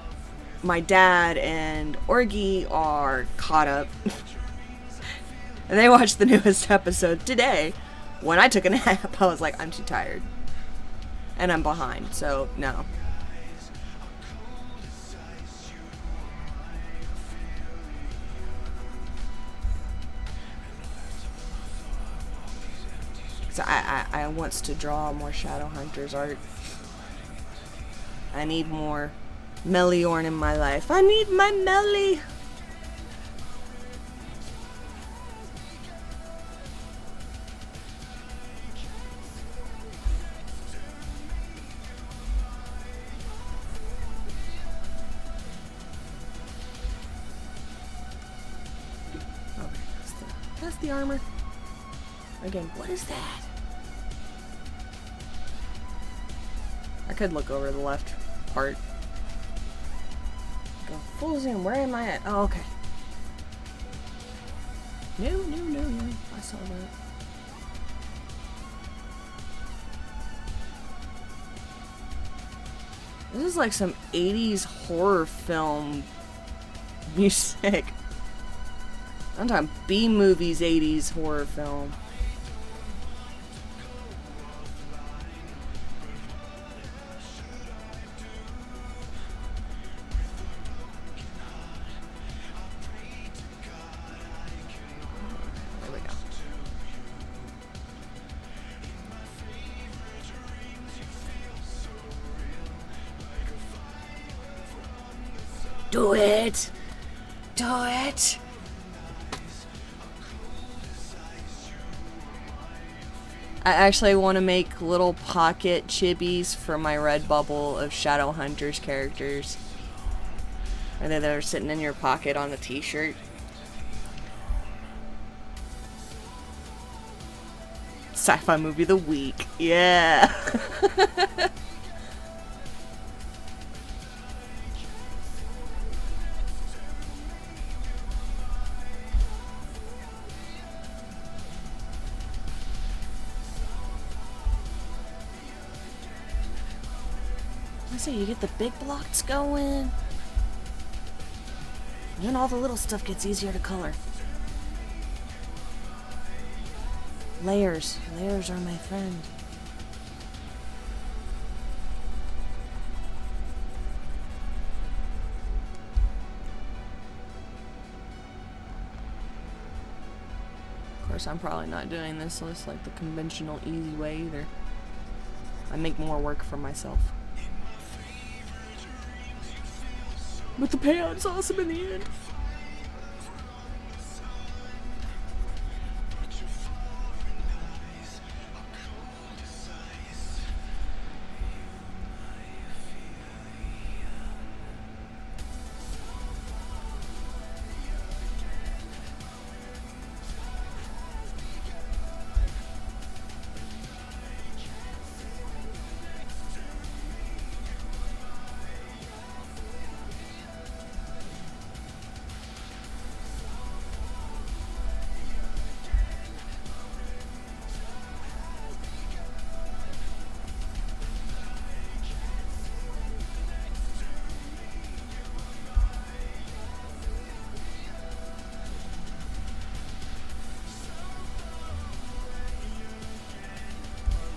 S1: my dad and Orgy are caught up. And they watched the newest episode today. When I took a nap, I was like, I'm too tired. And I'm behind, so no. So I wants to draw more Shadowhunters art. I need more Meliorn in my life. I need my Melly! That's the armor. Again, what is that? I could look over the left part. Go full zoom. Where am I at? Oh, okay. No. I saw that. This is like some 80s horror film music. I'm talking B-movies 80s horror film. There we go. Do it! Do it! I actually want to make little pocket chibis for my Redbubble of Shadowhunters characters. And then they're sitting in your pocket on the t-shirt. Sci-fi movie of the week. Yeah! So you get the big blocks going, and then all the little stuff gets easier to color. Layers are my friend. Of course, I'm probably not doing this list like the conventional easy way either. I make more work for myself. But the payout's awesome in the end.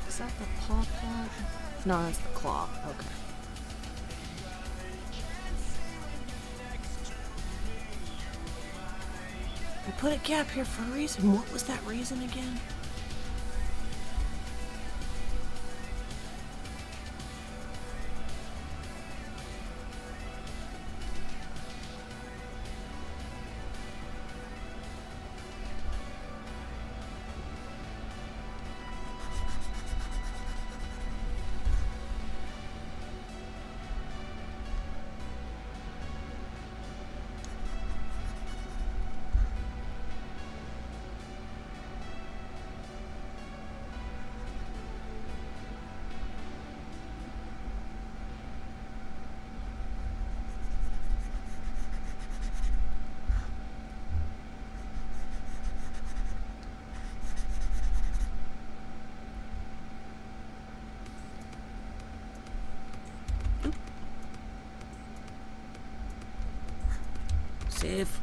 S1: Is that the paw paw? No, that's the claw. Okay. I put a gap here for a reason. What was that reason again? Save.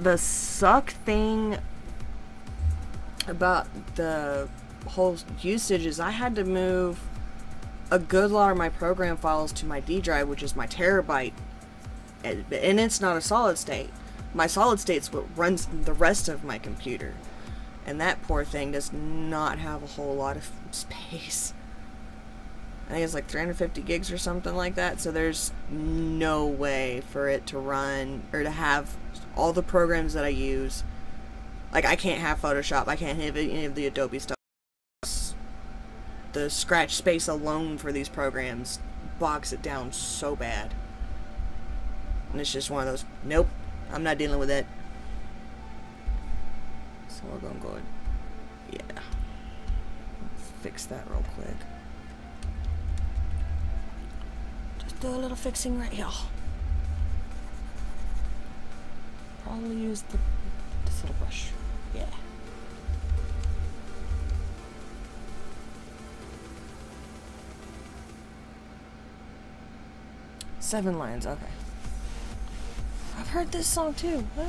S1: The suck thing about the whole usage is I had to move a good lot of my program files to my D drive, which is my terabyte and it's not a solid state. My solid state's what runs the rest of my computer. And that poor thing does not have a whole lot of space. I think it's like 350 gigs or something like that, so there's no way for it to run, or to have all the programs that I use. Like, I can't have Photoshop, I can't have any of the Adobe stuff. The scratch space alone for these programs bogs it down so bad. And it's just one of those, nope, I'm not dealing with it. So we're gonna go, yeah. Fix that real quick. Just do a little fixing right here. Probably use this little brush. Yeah. Seven lines, okay. I've heard this song too. What?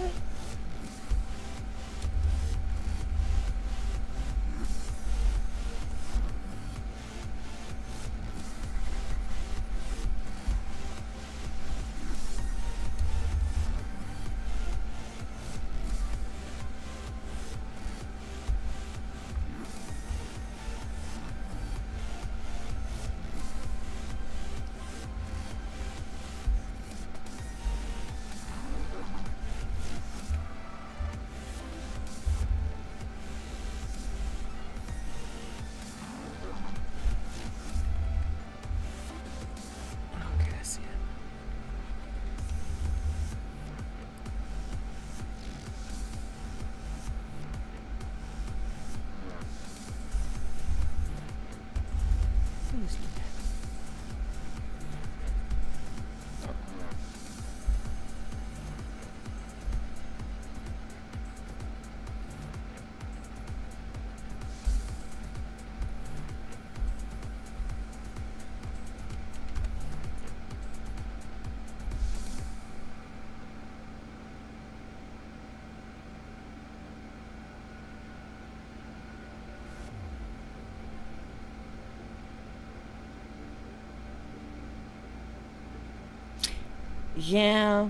S1: Yeah.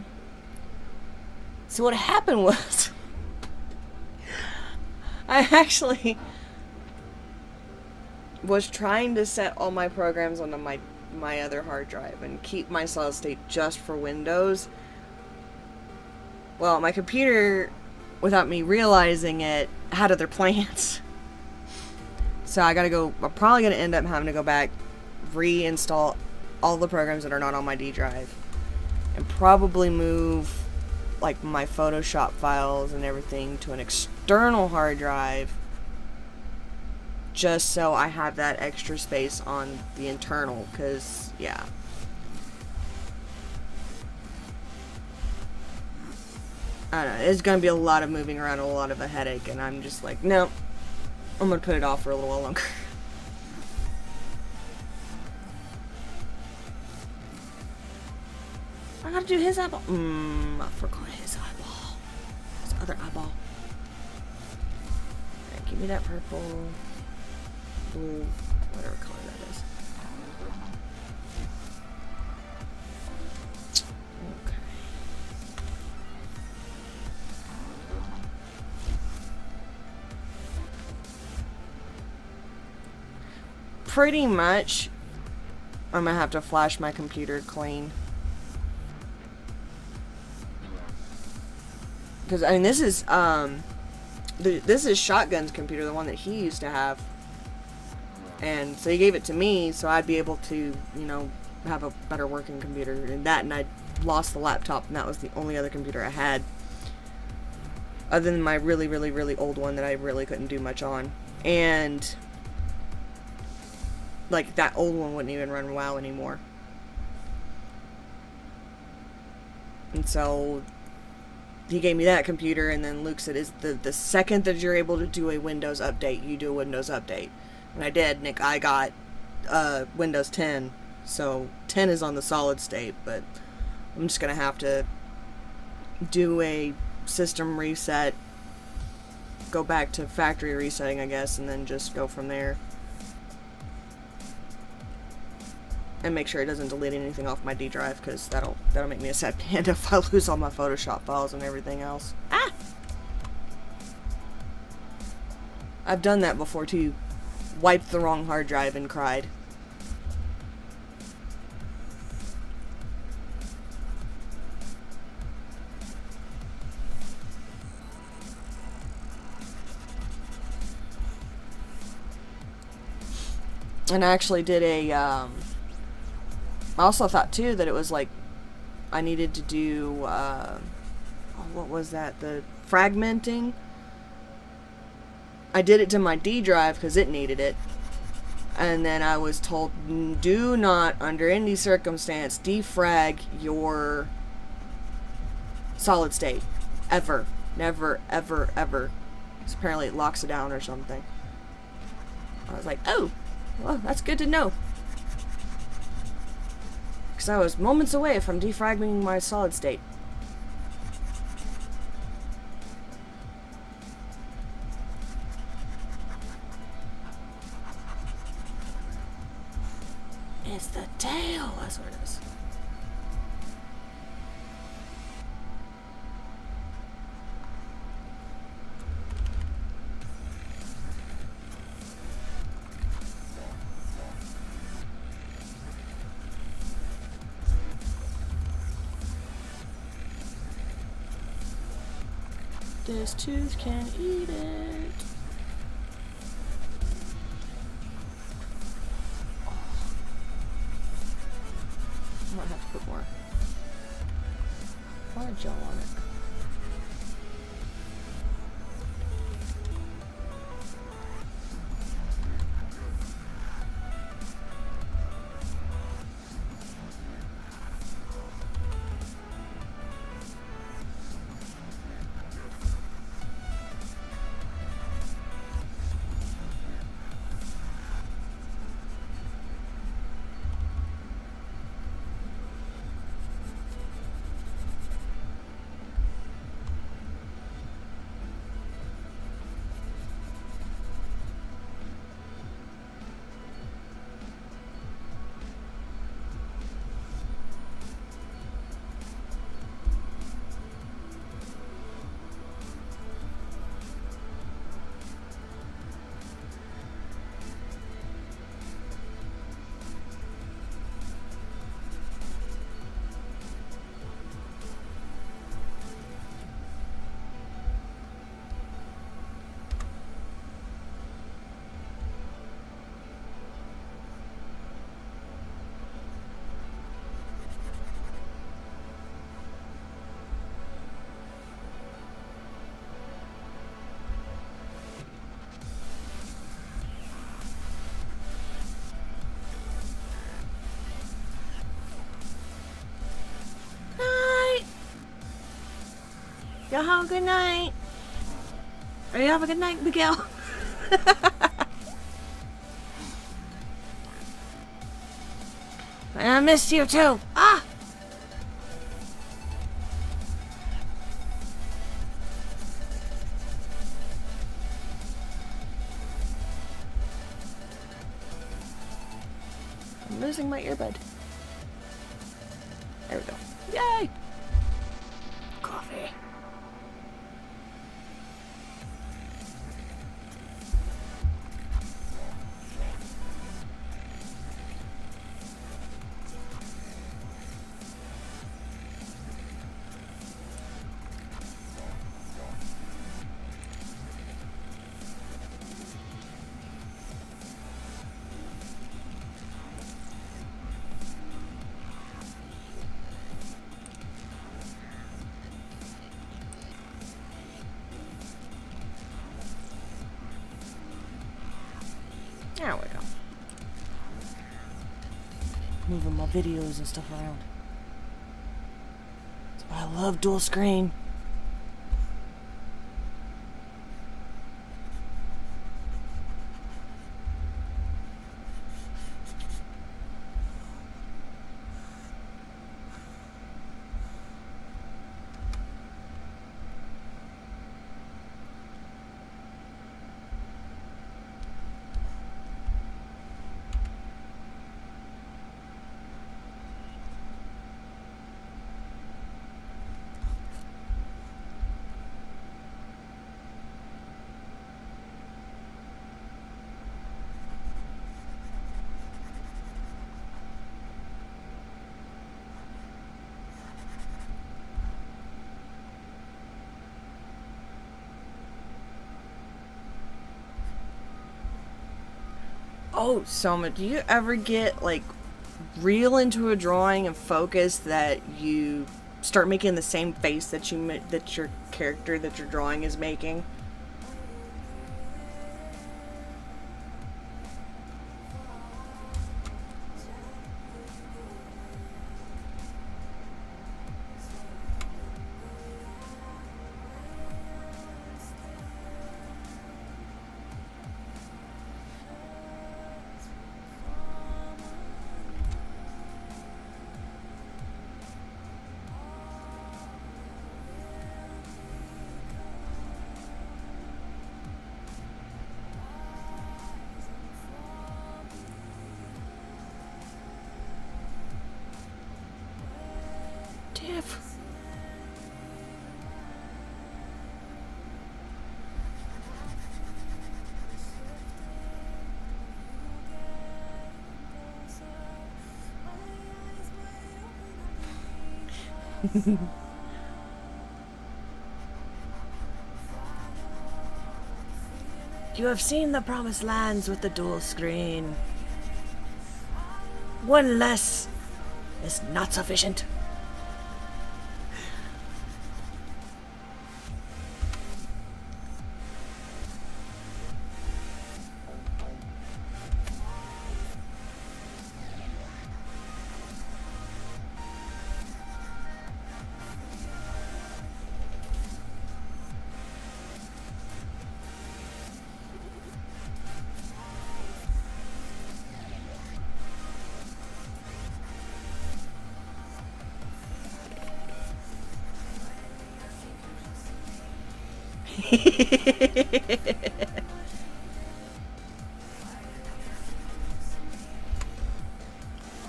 S1: So what happened was, I actually was trying to set all my programs onto my other hard drive and keep my solid state just for Windows. Well, my computer, without me realizing it, had other plans. So I gotta go, I'm probably gonna end up having to go back, reinstall all the programs that are not on my D drive. And probably move like my Photoshop files and everything to an external hard drive, just so I have that extra space on the internal, because yeah, I don't know, it's gonna be a lot of moving around, a lot of a headache, and I'm just like, no, I'm gonna put it off for a little while longer. I gotta do his eyeball. I forgot his eyeball. His other eyeball. Alright, give me that purple, blue, whatever color that is. Okay. Pretty much, I'm gonna have to flash my computer clean. Because, I mean, this is Shotgun's computer, the one that he used to have. And so he gave it to me so I'd be able to, you know, have a better working computer. And I lost the laptop, and that was the only other computer I had. Other than my really, really, really old one that I really couldn't do much on. And, like, that old one wouldn't even run WoW anymore. And so he gave me that computer, and then Luke said, "Is the second that you're able to do a Windows update, you do a Windows update." And I did, Nick. I got Windows 10, so 10 is on the solid state, but I'm just gonna have to do a system reset, go back to factory resetting, I guess, and then just go from there. And make sure it doesn't delete anything off my D drive, because that'll make me a sad panda if I lose all my Photoshop files and everything else. Ah! I've done that before too. Wiped the wrong hard drive and cried. And I actually did a, I also thought too that it was like I needed to do what was that, the fragmenting. I did it to my D drive because it needed it, and then I was told, do not under any circumstance defrag your solid state ever, never, ever, ever, because apparently it locks it down or something. I was like, oh, well, that's good to know. Because I was moments away from defragmenting my solid state. It's the tail, that's what it is. This tooth can eat it. I might have to put more water gel on it. Y'all have a good night. Or you have a good night, Miguel. And I missed you too. Ah! I'm losing my earbud. There we go. Yay! Coffee. There we go. Moving my videos and stuff around. That's why I love dual screen. Oh, so much. Do you ever get like real into a drawing and focus that you start making the same face that that your character that you're drawing is making? Diff. You have seen the promised lands with the dual screen. One less is not sufficient.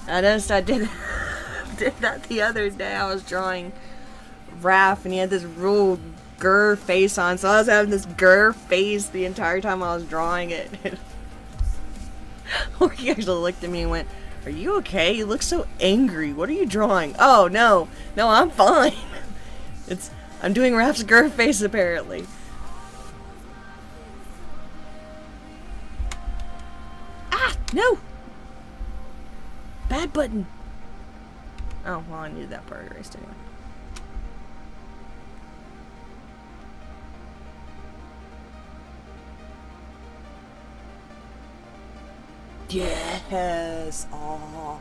S1: I noticed I did that the other day. I was drawing Raph and he had this real grr face on, so I was having this grr face the entire time I was drawing it. Or he actually looked at me and went, "Are you okay? You look so angry. What are you drawing?" Oh, no, I'm fine. I'm doing Raph's grr face apparently. Ah, no! Bad button. Oh, well, I needed that part erased anyway. Yes! Aww.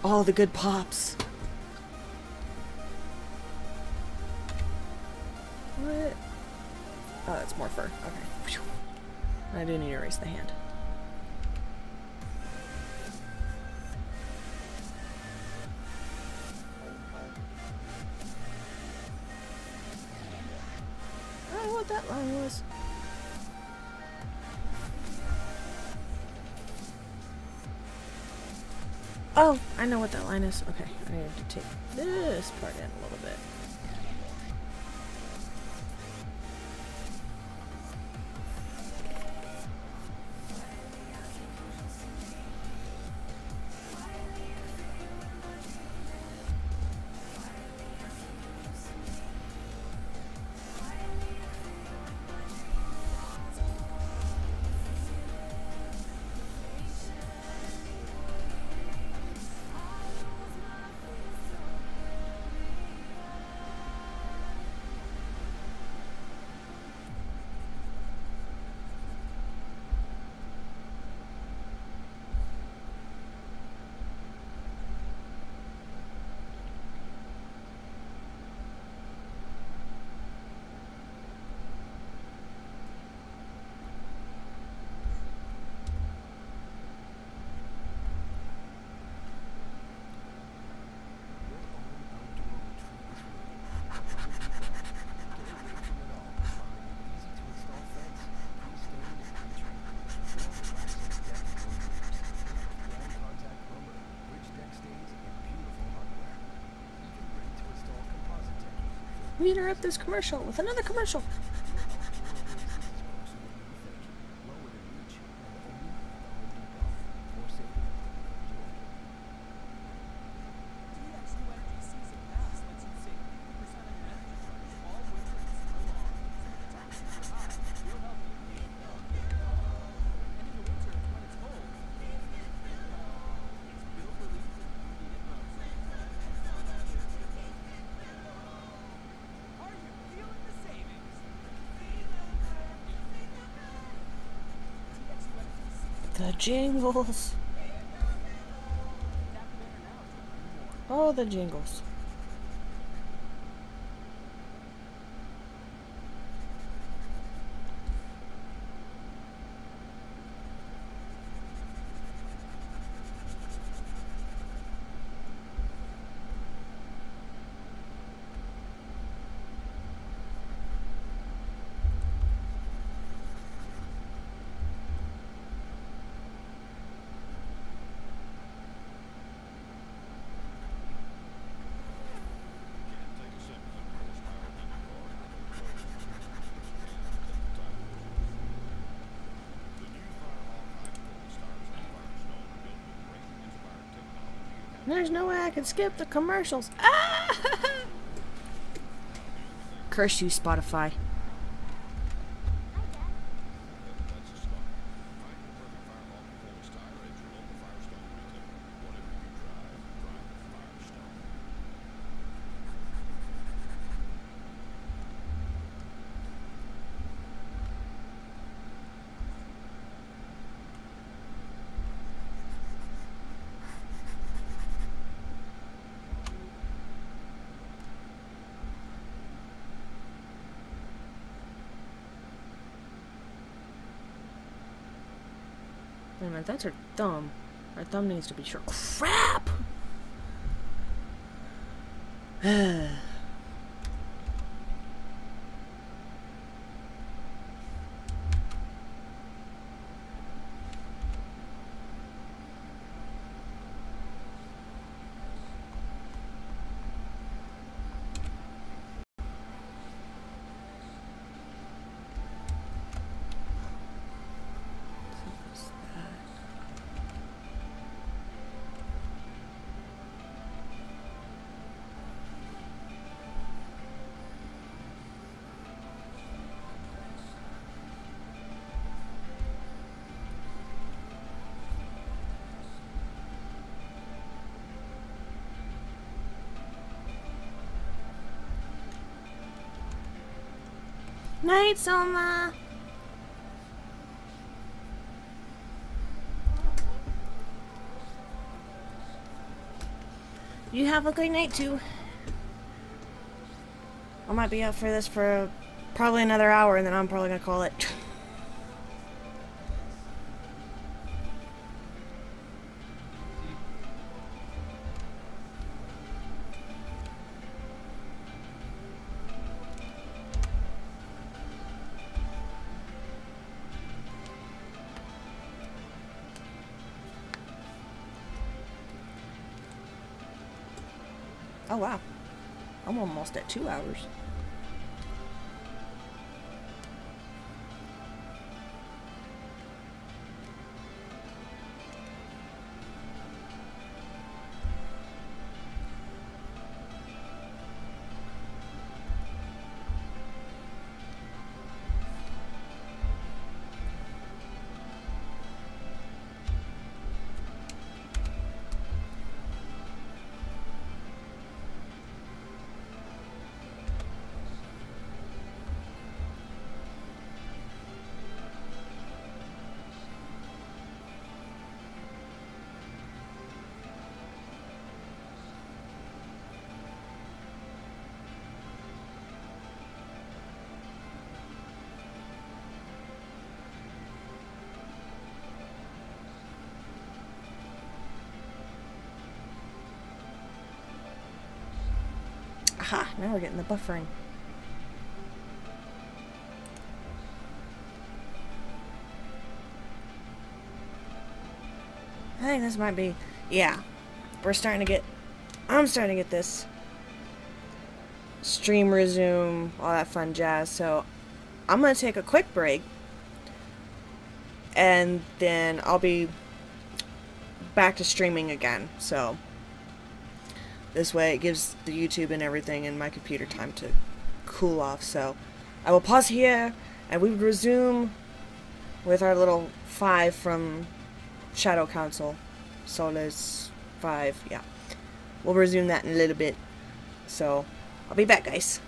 S1: All the good pops. What? Oh, that's more fur. Okay. I do need to erase the hand. I don't know what that line was. Oh, I know what that line is. Okay, I need to take this part in a little bit. We interrupt this commercial with another commercial. The jingles. Oh, the jingles. There's no way I can skip the commercials. Ah! Curse you, Spotify. Wait a minute, that's her thumb. Her thumb needs to be short. Crap! Night, Selma. You have a good night too. I might be up for this for probably another hour, and then I'm probably gonna call it. Oh wow, I'm almost at 2 hours. Aha, now we're getting the buffering. I think this might be, yeah, I'm starting to get this stream resume, all that fun jazz, so I'm going to take a quick break, and then I'll be back to streaming again, so this way it gives the YouTube and everything and my computer time to cool off. So I will pause here and we will resume with our little 5 from Shadow Council. Solace 5, yeah. We'll resume that in a little bit. So I'll be back, guys.